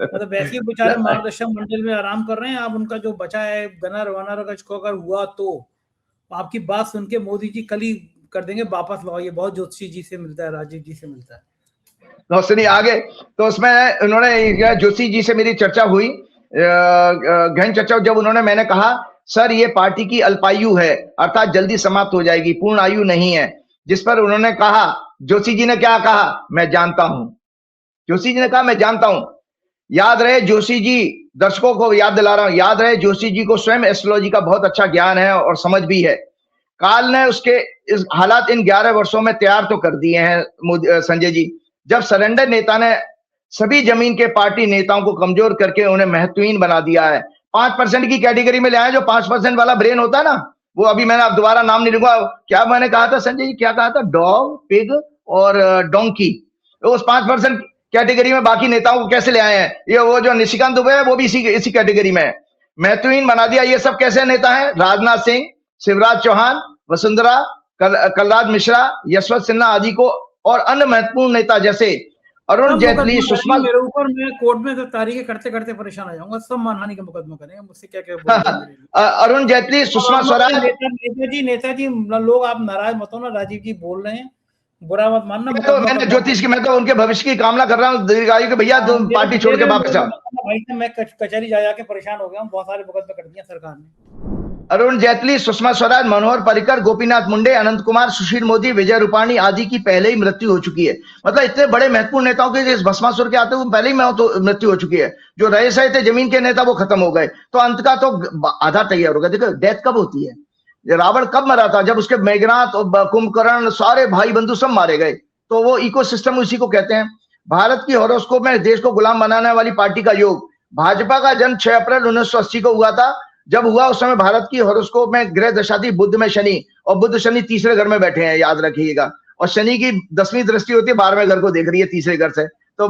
S1: मतलब वैसे ही बेचारे मार्गदर्शक मंडल में आराम कर रहे हैं, आप उनका जो बचा है गनर वनर का अगर हुआ तो आपकी बात सुन के मोदी जी कल ही कर देंगे वापस लाओ। ये बहुत जोशी जी से मिलता है, राजीव जी से मिलता है।
S2: तो सुनिए आगे। तो उसमें उन्होंने, जोशी जी से मेरी चर्चा हुई, गहन चर्चा। जब मैंने कहा सर ये पार्टी की अल्पायु है, अर्थात जल्दी समाप्त हो जाएगी, पूर्ण आयु नहीं है। जिस पर उन्होंने कहा, जोशी जी ने क्या कहा, मैं जानता हूं। जोशी जी ने कहा मैं जानता हूं। याद रहे जोशी जी, दर्शकों को याद दिला रहा हूं, याद रहे जोशी जी को स्वयं एस्ट्रोलॉजी का बहुत अच्छा ज्ञान है और समझ भी है। काल ने उसके इस हालात इन 11 वर्षों में तैयार तो कर दिए हैं संजय जी। जब सरेंडर नेता ने सभी जमीन के पार्टी नेताओं को कमजोर करके उन्हें महत्वहीन बना दिया है। 5% की कैटेगरी में ले आए, जो 5% वाला ब्रेन होता है ना, वो अभी मैंने अब दोबारा नाम नहीं लूंगा, क्या मैंने कहा था संजय जी, क्या कहा था, डॉग, पिग और डोंकी। तो उस 5% कैटेगरी में बाकी नेताओं को कैसे ले आए हैं? ये वो जो निशिकांत दुबे है वो भी इसी कैटेगरी में है, महत्वहीन बना दिया। ये सब कैसे नेता है? राजनाथ सिंह, शिवराज चौहान, वसुंधरा, कलराज मिश्रा, यशवंत सिन्हा आदि को, और अन्य महत्वपूर्ण नेता जैसे अरुण जेटली, सुषमा।
S1: मेरे ऊपर मैं कोर्ट में तो तारीखें करते करते परेशान आ जाऊंगा, सब मानहानि का मुकदमा करेंगे मुझसे, क्या क्या
S2: अरुण जेटली, सुषमा स्वराज।
S1: नेताजी लोग आप नाराज मत हो ना, राजीव जी बोल रहे हैं, बुरा मत मानना।
S2: तो मैंने ज्योतिष की, मैं तो उनके भविष्य की कामना कर रहा हूँ, दीर्घायु के। भैया तुम पार्टी छोड़ के वापस आओ।
S1: भाई मैं कचहरी जा जाके परेशान हो गया हूँ, बहुत सारे मुकदमे कर दिए सरकार ने।
S2: अरुण जेटली, सुषमा स्वराज, मनोहर पर्रिकर, गोपीनाथ मुंडे, अनंत कुमार, सुशील मोदी, विजय रूपाणी आदि की पहले ही मृत्यु हो चुकी है। मतलब इतने बड़े महत्वपूर्ण नेताओं के इस भस्मासुर के आते हुए पहले ही मृत्यु हो चुकी है। जो रहे सहे थे जमीन के नेता वो खत्म हो गए, तो अंत का तो आधा तैयार हो गया। देखो डेथ कब होती है, रावण कब मरा था? जब उसके मेघनाथ और कुंभकर्ण सारे भाई बंधु सब मारे गए। तो वो इकोसिस्टम उसी को कहते हैं। भारत की हॉरोस्कोप में देश को गुलाम बनाने वाली पार्टी का योग। भाजपा का जन्म 6 अप्रैल 1980 को हुआ था। जब हुआ उस समय भारत की हॉरोस्कोप में ग्रह दशा थी बुध में शनि, और बुध शनि तीसरे घर में बैठे हैं, याद रखिएगा। और शनि की 10वीं दृष्टि होती है 12वें घर को देख रही है तीसरे घर से। तो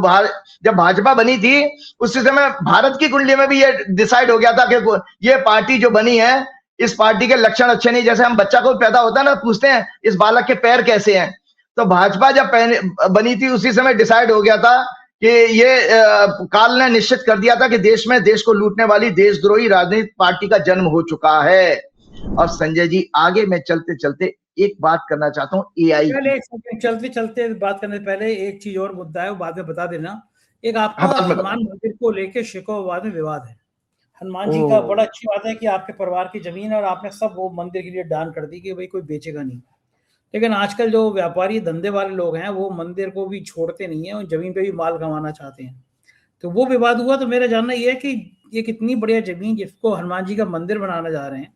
S2: जब भाजपा बनी थी उस समय भारत की कुंडली में भी ये डिसाइड हो गया था कि ये पार्टी जो बनी है, इस पार्टी के लक्षण अच्छे नहीं। जैसे हम बच्चा को पैदा होता है ना, पूछते हैं इस बालक के पैर कैसे हैं, तो भाजपा जब बनी थी उसी समय डिसाइड हो गया था कि ये काल ने निश्चित कर दिया था कि देश में देश को लूटने वाली देशद्रोही राजनीतिक पार्टी का जन्म हो चुका है। और संजय जी आगे मैं चलते चलते एक बात करना चाहता हूँ एआई।
S1: चलते चलते बात करने से पहले एक चीज और मुद्दा है, वो बाद में बता देना। एक आपका हनुमान मंदिर को लेकर शिकोवाद में विवाद है। हनुमान जी का बड़ा अच्छी बात है कि आपके परिवार की जमीन और आपने सब वो मंदिर के लिए दान कर दी कि भाई कोई बेचेगा नहीं। लेकिन आजकल जो व्यापारी धंधे वाले लोग हैं वो मंदिर को भी छोड़ते नहीं है और जमीन पे भी माल कमाना चाहते हैं। तो वो विवाद हुआ। तो मेरा जानना ये है कि ये कितनी बढ़िया जमीन जिसको हनुमान जी का मंदिर बनाना जा रहे हैं,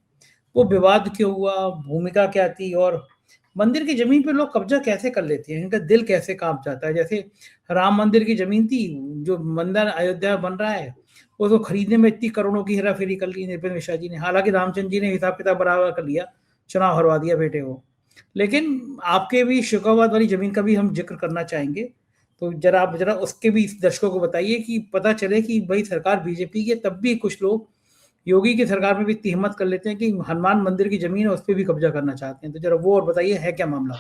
S1: वो विवाद क्यों हुआ, भूमिका क्या थी, और मंदिर की जमीन पे लोग कब्जा कैसे कर लेते हैं, इनका दिल कैसे कांप जाता है। जैसे राम मंदिर की जमीन थी, जो मंदिर अयोध्या बन रहा है, उसको खरीदने में इतनी करोड़ों की हेराफेरी कर ली नृपेंद्र मिश्रा जी ने। हालांकि रामचंद्र जी ने हिसाब किताब बराबर कर लिया, चुनाव हरवा दिया बेटे को। लेकिन आपके भी शिकोवाद वाली जमीन का भी हम जिक्र करना चाहेंगे। तो जरा उसके भी दर्शकों को बताइए कि पता चले कि भाई सरकार बीजेपी की, तब भी कुछ लोग योगी की सरकार में भी इतनी हिम्मत कर लेते हैं कि हनुमान मंदिर की जमीन है उस पर भी कब्जा करना चाहते हैं। तो जरा वो और बताइए, है क्या मामला?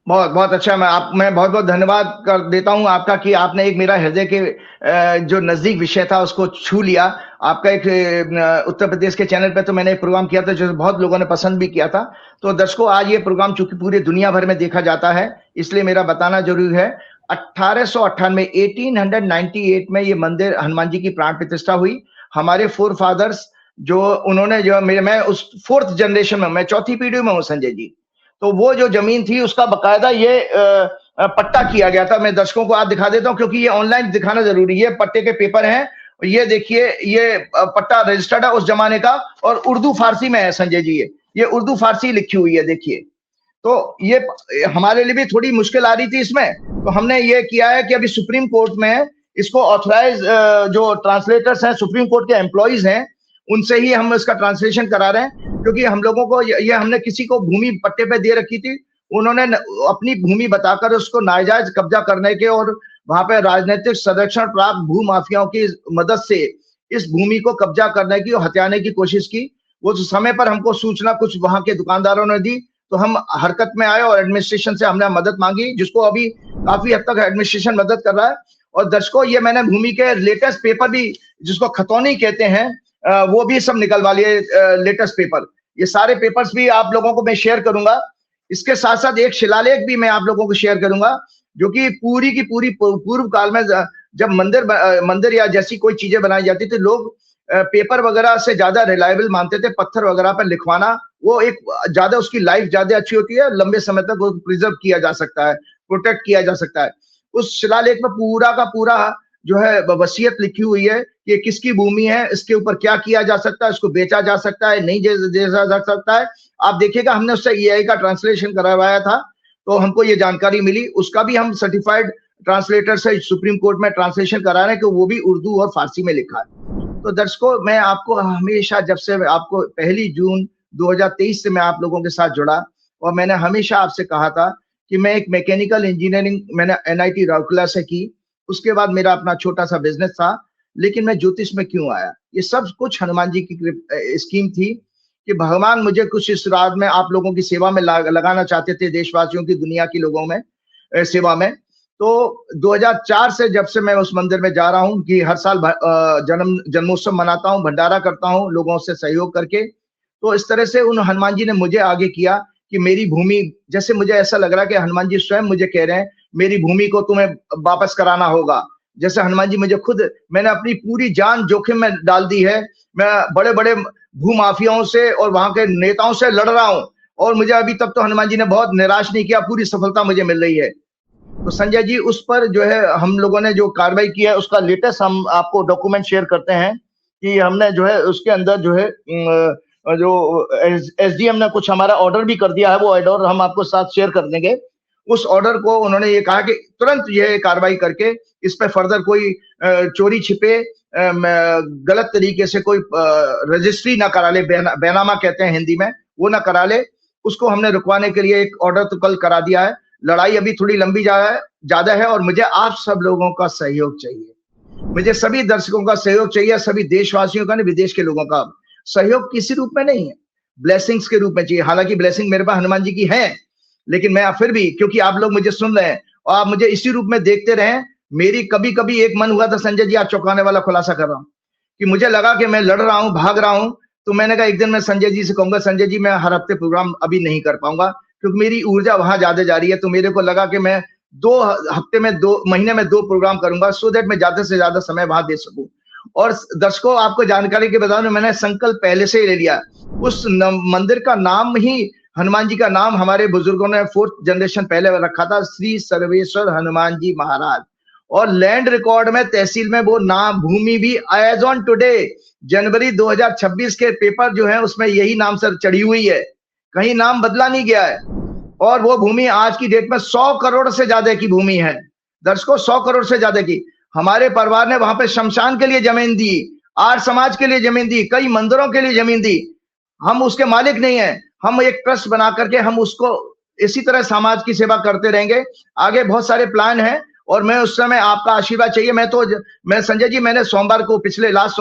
S2: बहुत बहुत अच्छा। मैं बहुत बहुत धन्यवाद कर देता हूं आपका कि आपने एक मेरा हृदय के जो नजदीक विषय था उसको छू लिया। आपका एक उत्तर प्रदेश के चैनल पे तो मैंने एक प्रोग्राम किया था जो बहुत लोगों ने पसंद भी किया था। तो दर्शकों आज ये प्रोग्राम चूंकि पूरी दुनिया भर में देखा जाता है इसलिए मेरा बताना जरूरी है। 1898 में ये मंदिर हनुमान जी की प्राण प्रतिष्ठा हुई। हमारे फोर फादर्स जो उन्होंने जो मैं उस 4th जनरेशन में, मैं 4थी पीढ़ी में हूँ संजय जी। तो वो जो जमीन थी उसका बकायदा ये पट्टा किया गया था। मैं दर्शकों को आज दिखा देता हूं क्योंकि ये ऑनलाइन दिखाना जरूरी है। पट्टे के पेपर हैं, ये देखिए, ये पट्टा रजिस्टर्ड है उस जमाने का और उर्दू फारसी में है संजय जी। ये उर्दू फारसी लिखी हुई है, देखिए। तो ये हमारे लिए भी थोड़ी मुश्किल आ रही थी इसमें, तो हमने ये किया है कि अभी सुप्रीम कोर्ट में इसको ऑथराइज जो ट्रांसलेटर्स हैं, सुप्रीम कोर्ट के एम्प्लॉइज हैं, उनसे ही हम इसका ट्रांसलेशन करा रहे हैं। क्योंकि हम लोगों को ये हमने किसी को भूमि पट्टे पे दे रखी थी, उन्होंने अपनी भूमि बताकर उसको नाजायज कब्जा करने के और वहां पे राजनीतिक संरक्षण प्राप्त भू माफियाओं की मदद से इस भूमि को कब्जा करने की और हथियाने की कोशिश की। वो समय पर हमको सूचना कुछ वहां के दुकानदारों ने दी, तो हम हरकत में आए और एडमिनिस्ट्रेशन से हमने मदद मांगी, जिसको अभी काफी हद तक एडमिनिस्ट्रेशन मदद कर रहा है। और दर्शकों, ये मैंने भूमि के लेटेस्ट पेपर भी, जिसको खतौनी कहते हैं, वो भी सब निकलवा लिए, लेटेस्ट पेपर। ये सारे पेपर्स भी आप लोगों को मैं शेयर करूंगा। इसके साथ साथ एक शिलालेख भी मैं आप लोगों को शेयर करूंगा, जो कि पूरी की पूरी पूर्व काल में जब मंदिर या जैसी कोई चीजें बनाई जाती थी, लोग पेपर वगैरह से ज्यादा रिलायबल मानते थे। पत्थर वगैरह पर लिखवाना, वो एक ज्यादा, उसकी लाइफ ज्यादा अच्छी होती है, लंबे समय तक वो प्रिजर्व किया जा सकता है, प्रोटेक्ट किया जा सकता है। उस शिलालेख में पूरा का पूरा जो है वसीयत लिखी हुई है कि किसकी भूमि है, इसके ऊपर क्या किया जा सकता है, इसको बेचा जा सकता है, नहीं बेचा जा सकता है। आप देखिएगा, हमने उससे EI का ट्रांसलेशन करवाया था, तो हमको ये जानकारी मिली। उसका भी हम सर्टिफाइड ट्रांसलेटर से सुप्रीम कोर्ट में ट्रांसलेशन करा रहे हैं कि वो भी उर्दू और फारसी में लिखा है। तो दर्शकों, मैं आपको हमेशा, जब से आपको 1 जून 2023 से मैं आप लोगों के साथ जुड़ा, और मैंने हमेशा आपसे कहा था कि मैं एक मैकेनिकल इंजीनियरिंग मैंने NIT राउरकेला से की, उसके बाद मेरा अपना छोटा सा बिजनेस था, लेकिन मैं ज्योतिष में क्यों आया? ये सब कुछ हनुमान जी की स्कीम थी कि भगवान मुझे कुछ इस रात में आप लोगों की सेवा में लगाना चाहते थे, देशवासियों की, दुनिया की लोगों में सेवा में। तो 2004 से जब से मैं उस मंदिर में जा रहा हूँ कि हर साल जन्मोत्सव मनाता हूँ, भंडारा करता हूँ लोगों से सहयोग करके, तो इस तरह से उन हनुमान जी ने मुझे आगे किया कि मेरी भूमि, जैसे मुझे ऐसा लग रहा है कि हनुमान जी स्वयं मुझे कह रहे हैं मेरी भूमि को तुम्हें वापस कराना होगा। जैसे हनुमान जी मुझे खुद, मैंने अपनी पूरी जान जोखिम में डाल दी है, मैं बड़े बड़े भू माफियाओं से और वहां के नेताओं से लड़ रहा हूं, और मुझे अभी तक तो हनुमान जी ने बहुत निराश नहीं किया, पूरी सफलता मुझे मिल रही है। तो संजय जी, उस पर जो है हम लोगों ने जो कार्रवाई किया है, उसका लेटेस्ट हम आपको डॉक्यूमेंट शेयर करते हैं कि हमने जो है उसके अंदर जो है जो SDM ने कुछ हमारा ऑर्डर भी कर दिया है, वो ऑर्डर हम आपको साथ शेयर कर देंगे। उस ऑर्डर को उन्होंने ये कहा कि तुरंत ये कार्रवाई करके इस पे फर्दर कोई चोरी छिपे गलत तरीके से कोई रजिस्ट्री ना करा ले, बैनामा कहते हैं हिंदी में, वो ना करा ले, उसको हमने रुकवाने के लिए एक ऑर्डर तो कल करा दिया है। लड़ाई अभी थोड़ी लंबी ज्यादा है और मुझे आप सब लोगों का सहयोग चाहिए, मुझे सभी दर्शकों का सहयोग चाहिए, सभी देशवासियों का, नहीं विदेश के लोगों का सहयोग किसी रूप में नहीं है, ब्लेसिंग्स के रूप में चाहिए। हालांकि ब्लेसिंग मेरे पास हनुमान जी की है, लेकिन मैं फिर भी, क्योंकि आप लोग मुझे सुन रहे हैं और आप मुझे इसी रूप में देखते रहे, मेरी कभी कभी एक मन हुआ था संजय जी, आज चौंकाने वाला खुलासा कर रहा हूं, कि मुझे लगा कि मैं लड़ रहा हूं, भाग रहा हूं, तो मैंने कहा एक दिन मैं संजय जी से कहूंगा, संजय जी मैं हर हफ्ते प्रोग्राम अभी नहीं कर पाऊंगा क्योंकि मेरी ऊर्जा वहां ज्यादा जा रही है। तो मेरे को लगा कि मैं 2 हफ्ते में, 2 महीने में 2 प्रोग्राम करूंगा, सो दैट मैं ज्यादा से ज्यादा समय वहां दे सकूं। और दर्शकों, आपको जानकारी के बताऊं, मैंने संकल्प पहले से ही ले लिया। उस मंदिर का नाम ही, हनुमान जी का नाम हमारे बुजुर्गों ने 4th जनरेशन पहले रखा था, श्री सर्वेश्वर हनुमान जी महाराज। और लैंड रिकॉर्ड में, तहसील में वो नाम, भूमि भी एज ऑन टुडे जनवरी 2026 के पेपर जो है उसमें यही नाम सर चढ़ी हुई है, कहीं नाम बदला नहीं गया है। और वो भूमि आज की डेट में 100 करोड़ से ज्यादा की भूमि है दर्शकों, 100 करोड़ से ज्यादा की। हमारे परिवार ने वहां पे शमशान के लिए जमीन दी, आर्य समाज के लिए जमीन दी, कई मंदिरों के लिए जमीन दी। हम उसके मालिक नहीं है, हम एक ट्रस्ट बना करके हम उसको इसी तरह समाज की सेवा करते रहेंगे। आगे बहुत सारे प्लान हैं और मैं उस समय आपका आशीर्वाद चाहिए। मैं संजय जी, मैंने सोमवार को, पिछले लास्ट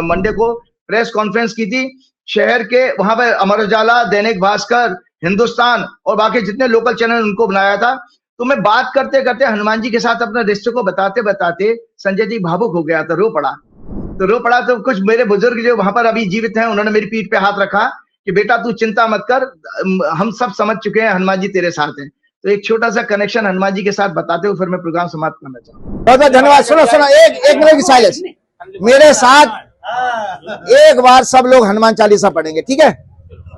S2: मंडे को प्रेस कॉन्फ्रेंस की थी शहर के, वहां पर अमर उजाला, दैनिक भास्कर, हिंदुस्तान और बाकी जितने लोकल चैनल उनको बनाया था। तो मैं बात करते करते हनुमान जी के साथ अपने रिश्ते को बताते बताते संजय जी भावुक हो गया था, रो पड़ा। तो कुछ मेरे बुजुर्ग जो वहां पर अभी जीवित हैं, उन्होंने मेरी पीठ पे हाथ रखा कि बेटा तू चिंता मत कर, हम सब समझ चुके हैं, हनुमान जी तेरे साथ हैं। तो एक छोटा सा कनेक्शन हनुमान जी के साथ बताते हुए फिर मैं प्रोग्राम समाप्त करना चाहूंगा।
S3: बहुत बहुत धन्यवाद। सुनो एक मिनट की साइलेंस मेरे साथ, एक बार सब लोग हनुमान चालीसा पढ़ेंगे, ठीक है?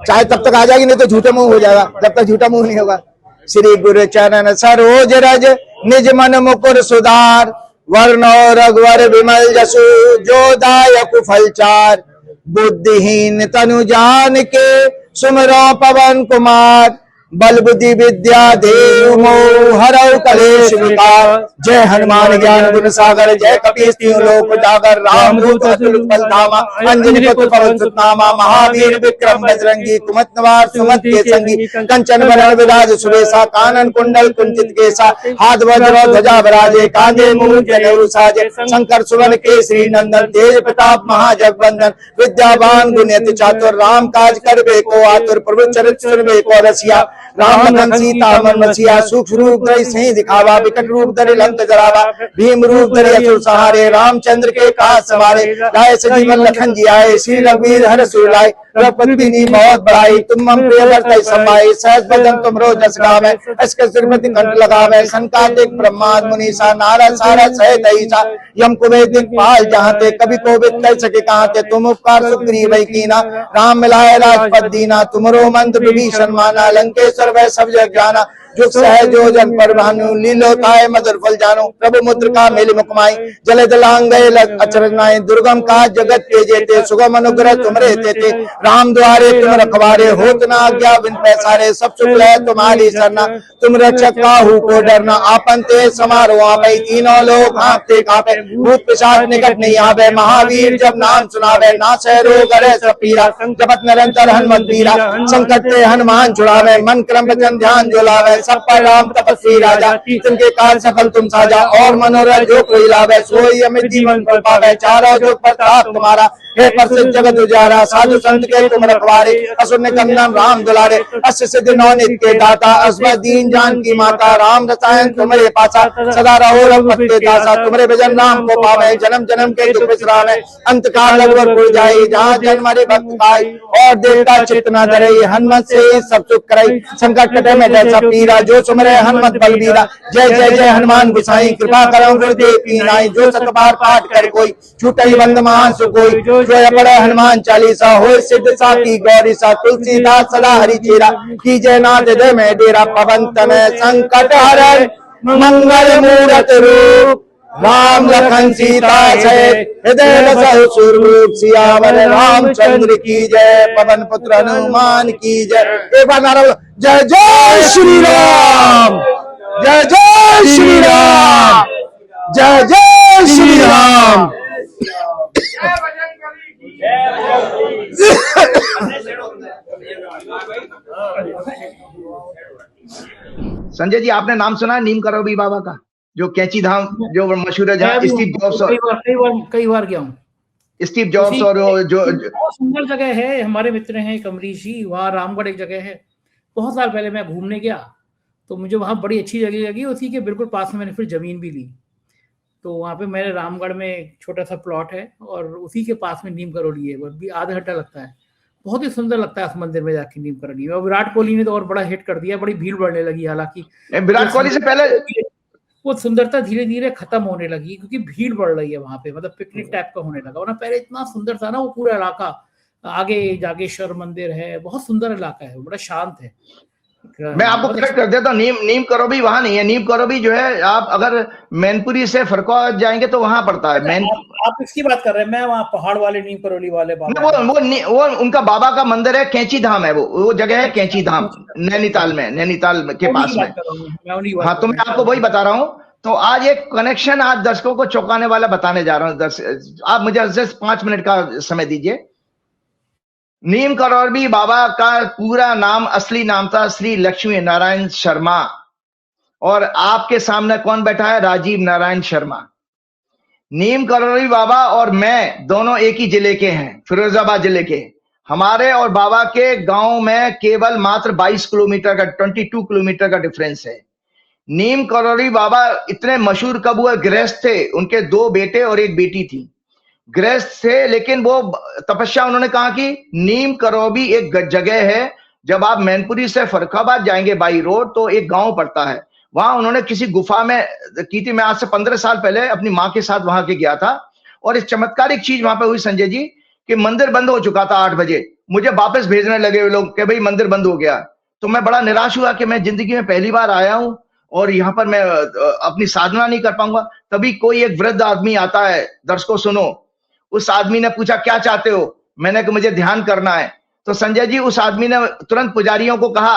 S3: चाहे तब तक आ जाएगी, नहीं तो झूठे मुंह हो जाएगा, जब तक झूठा मुंह नहीं होगा। श्री गुरु चरण सरोज रज निज मन मुकुर सुधार। वर्ण रघुवर विमल जसु जो दायक फलचार। बुद्धिहीन तनु जान के सुमिरो पवन कुमार। बल बुद्धि विद्या देहु मोह हरऊ कलेश विकार। जय हनुमान ज्ञान गुण सागर जय कपीस तिहुँ लोक उजागर। रामदूत अतुलित बल धामा अंजनी पुत्र पवन सुत नामा। महावीर विक्रम बजरंगी कुमति निवार सुमति के संगी। कंचन बरन विराज सुबेसा कानन कुंडल कुंचित केसा। हाथ वज्र ध्वजा विराजे कांधे मूंज जनेऊ साजे। शंकर सुवन केसरी नंदन तेज प्रताप महाजगवंदन। विद्यावान गुणी अति चातुर राम काज करबे को आतुर। प्रभु चरित्र सुनबे को रसिया। राम लखन सीता मन बसिया। सूक्ष्म रूप धरि सिंह दिखावा विकट रूप धरि लंक जरावा। भीम रूप धरि असुर सहारे रामचंद्र के काज सवारे। लाए सजीवन लखन जी आए श्री रघुवीर हर्ष उर लाए। रघुपति कीन्ही बहुत बड़ाई तुम मम प्रिय भरतहि समाई। सहज बदन तुमरो जस गावै अस कस सिरपति कंठ लगावै। संकादिक ब्रह्माद मुनीसा नारद सारद सहित अहिसा। यम कुबेर दिखपाल जहांते कवि कोविद कह सके कहाते। तुम उपकार सुग्रीव कीना राम मिलाए राजपद दीना। तुमरो मंत्र विभीषण माना लंकेश्वर वै सब जग जाना। जुग सहज जो जन पर भानु लीलोताय मधुर फल जानो। प्रभु मुद्र का मेलि मुख माहि जले जलांगय अचरज नाहि। दुर्गम काज जगत के जेते सुगम अनुग्रह तुमरे तेते। राम द्वारे तुम रखवारे होत न आज्ञा बिन पैसारे। सब सुख लय तुम्हारी सरना तुम रक्षक काहू को डरना। आपन तेज समारो आपै तीनों लोग हाँफते कांपै। भूत पिशाच निकट नहीं आवे महावीर जब नाम सुनावे। नासै रोग हरै सब पीरा जपत निरंतर हनुमत बीरा। संकट ते हनुमान छुड़ावे मन क्रम वचन ध्यान जो लावे। सब पर राम तपस्वी राजा जिनके काज सफल तुम साजा। और मनोरथ जो कोई लावे सोई अमित जीवन फल पावे। चारों जुग प्रताप तुम्हारा हे प्रसिद्ध जगत उजारा। साधु संत के तुम रखवारे असुर निकंदन राम दुलारे। अष्ट सिद्धि नौ निधि के दाता अस्मत् दीन जानकी माता। राम रसायन तुम्हारे पासा सदा रहो रघुपति के दासा। तुम्हारे भजन राम को पावे जन्म जन्म के दुख विश्रामे। अंत काल रघुवर पुर जाई जहाँ जन्म हरि भक्त पाई। और देवता चित्त न धरई हनुमत से सब सुख करई। संकट कटे में डर सब पीरा जो सुमरे हनुमत बलबीरा। जय जय जय हनुमान गोसाई कृपा करो गुरुदेव की नाई। जो सत बार पाठ कर कोई छूटई बंद महान सुख होई। जो पढ़े हनुमान चालीसा होय सिद्ध साकी गौरी सा। तुलसीदास सदा हरि चेरा की जय नाथ हृदय में डेरा। पवन तनय संकट हरै मंगल मूरत रूप। राम लखन सीता सहित हृदय बसहु सुरभूप। सियावर रामचंद्र की जय पवन पुत्र हनुमान की जय। एक बार नारा जय जय श्री राम जय जय श्री राम जय जय श्री राम।
S2: संजय जी आपने नाम सुना है नीम करोड़ी बाबा का जो कैंची धाम जो मशहूर है जहाँ स्टीव जॉब्स
S1: कई बार गया हूँ।
S2: स्टीव जॉब्स और जो
S1: बहुत सुंदर जगह है। हमारे मित्र हैं कमरीश जी वहाँ रामगढ़ एक जगह है। बहुत साल पहले मैं घूमने गया तो मुझे वहाँ बड़ी अच्छी जगह लगी। उसी के बिल्कुल पास में मैंने फिर जमीन भी ली। तो वहाँ पे मेरे रामगढ़ में एक छोटा सा प्लॉट है और उसी के पास में नीम करोली है। वो भी आधा घंटा लगता है। बहुत ही सुंदर लगता है उस मंदिर में जाके नीम करोली। और विराट कोहली ने तो और बड़ा हिट कर दिया। बड़ी भीड़ बढ़ने लगी। हालांकि
S2: विराट कोहली से पहले
S1: वो सुंदरता धीरे धीरे खत्म होने लगी क्योंकि भीड़ बढ़ रही है वहां पे। मतलब पिकनिक टाइप का होने लगा। वरना पहले इतना सुंदर था ना वो पूरा इलाका। आगे जागेश्वर मंदिर है। बहुत सुंदर इलाका है। बड़ा शांत है।
S2: मैं आपको करेक्ट कर देता हूँ। नीम करोबी वहां नहीं है। नीम करोबी जो है आप अगर मैनपुरी से फरक्का जाएंगे तो वहां पड़ता है।
S1: आप इसकी बात कर रहे हैं। मैं वहाँ पहाड़ वाले नीम करोली वाले बाबा
S2: वो उनका बाबा का मंदिर है। कैंची धाम है वो जगह है कैंची धाम नैनीताल के पास में। हाँ तो मैं आपको वही बता रहा हूँ। तो आज एक कनेक्शन आज दर्शकों को चौंकाने वाला बताने जा रहा हूँ। आप मुझे सिर्फ 5 मिनट का समय दीजिए। नीम करोड़ी बाबा का पूरा नाम असली नाम था श्री लक्ष्मी नारायण शर्मा। और आपके सामने कौन बैठा है? राजीव नारायण शर्मा। नीम करोड़ी बाबा और मैं दोनों एक ही जिले के हैं, फिरोजाबाद जिले के। हमारे और बाबा के गांव में केवल मात्र 22 किलोमीटर का 22 किलोमीटर का डिफरेंस है। नीम करोड़ी बाबा इतने मशहूर कब हुए? गृहस्थ थे। उनके 2 बेटे और 1 बेटी थी। गृहस्थ थे लेकिन वो तपस्या उन्होंने कहा कि नीम करोड़ी एक जगह है। जब आप मैनपुरी से फर्रुखाबाद जाएंगे बाई रोड तो एक गांव पड़ता है। वहां उन्होंने किसी गुफा में की थी। मैं आज से 15 साल पहले अपनी माँ के साथ वहां के गया था। और इस चमत्कारिक चीज वहां पे हुई संजय जी कि मंदिर बंद हो चुका था 8 बजे। मुझे वापस भेजने लगे लोग कि भाई मंदिर बंद हो गया। तो मैं बड़ा निराश हुआ कि मैं जिंदगी में पहली बार आया हूं और यहाँ पर मैं अपनी साधना नहीं कर पाऊंगा। तभी कोई एक वृद्ध आदमी आता है, दर्शकों सुनो। उस आदमी ने पूछा क्या चाहते हो? मैंने कहा मुझे ध्यान करना है। तो संजय जी उस आदमी ने तुरंत पुजारियों को कहा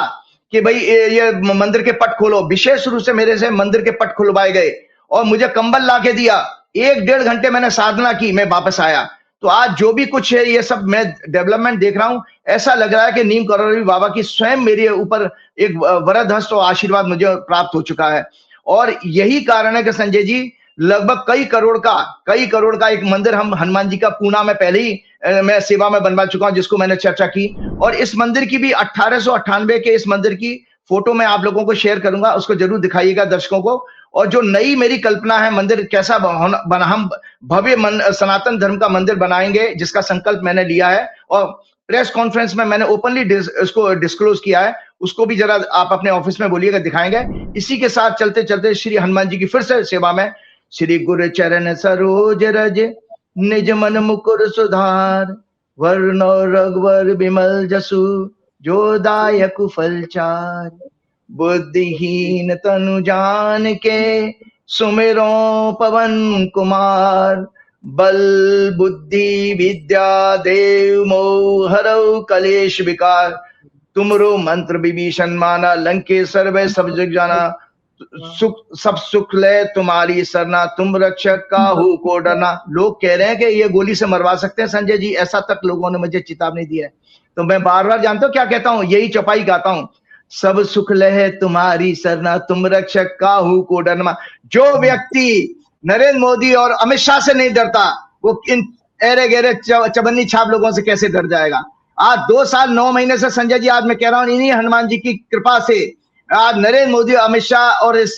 S2: कि भाई ये मंदिर के पट खोलो। विशेष रूप से मेरे से मंदिर के पट खुलवाए गए और मुझे कंबल ला के दिया। 1-1.5 घंटे मैंने साधना की, मैं वापस आया। तो आज जो भी कुछ है ये सब मैं डेवलपमेंट देख रहा हूं, ऐसा लग रहा है कि नीम करौली बाबा की स्वयं मेरे ऊपर एक वरद हस्त और आशीर्वाद मुझे प्राप्त हो चुका है। और यही कारण है कि संजय जी लगभग कई करोड़ का एक मंदिर हम हनुमान जी का पूना में पहले ही मैं सेवा में बनवा चुका हूं, जिसको मैंने चर्चा की। और इस मंदिर की भी 1898 के इस मंदिर की फोटो मैं आप लोगों को शेयर करूंगा, उसको जरूर दिखाइएगा दर्शकों को। और जो नई मेरी कल्पना है मंदिर कैसा बना, हम भव्य सनातन धर्म का मंदिर बनाएंगे, जिसका संकल्प मैंने लिया है। और प्रेस कॉन्फ्रेंस में मैंने ओपनली इसको डिस्क्लोज किया है, उसको भी जरा आप अपने ऑफिस में बोलिएगा, दिखाएंगे। इसी के साथ चलते चलते श्री हनुमान जी की फिर से सेवा में। श्री गुरु चरण सरोज रज निज मन मुकुर सुधार, वर्ण रघुवर बिमल जसु जो दायक फलचार। बुद्धिहीन तनु जान के सुमिरो पवन कुमार, बल बुद्धि विद्या देव मोह हरौ कलेश विकार। तुमरो मंत्र विभीषण माना, लंकेश्वर वै सब जग जाना। सब सुख ले तुम्हारी सरना, तुम रक्षक काहू को डरना। लोग कह रहे हैं कि ये गोली से मरवा सकते हैं संजय जी, ऐसा तक लोगों ने मुझे चेतावनी दी है। तो मैं बार बार जानता हूं क्या कहता हूं, यही चौपाई गाता हूं, सब सुख ले तुम्हारी सरना, तुम रक्षक काहू को डरना। जो व्यक्ति नरेंद्र मोदी और अमित शाह से नहीं डरता, वो इन एरे गहरे चबन्नी छाप लोगों से कैसे डर जाएगा। आज 2 साल 9 महीने से संजय जी, आज मैं कह रहा हूं इन्हीं हनुमान जी की कृपा से आज नरेंद्र मोदी, अमित शाह और इस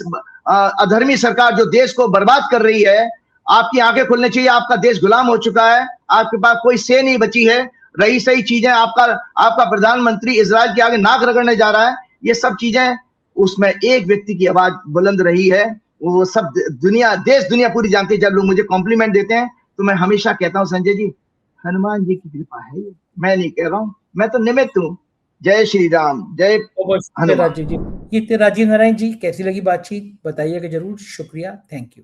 S2: अधर्मी सरकार जो देश को बर्बाद कर रही है, आपकी आंखें खुलनी चाहिए। आपका देश गुलाम हो चुका है, आपके पास कोई से नहीं बची है। रही सही चीजें आपका प्रधानमंत्री इजराइल के आगे नाक रगड़ने जा रहा है, ये सब चीजें, उसमें एक व्यक्ति की आवाज बुलंद रही है, वो सब दुनिया, देश दुनिया पूरी जानती है। जब लोग मुझे कॉम्प्लीमेंट देते हैं तो मैं हमेशा कहता हूं संजय जी हनुमान जी की कृपा है, मैं नहीं कह रहा हूं, मैं तो निमित्त हूं। जय श्री राम, जय हनुमान।
S1: राजीव जी, ये राजीव नारायण जी, कैसी लगी बातचीत बताइएगा जरूर। शुक्रिया, थैंक यू।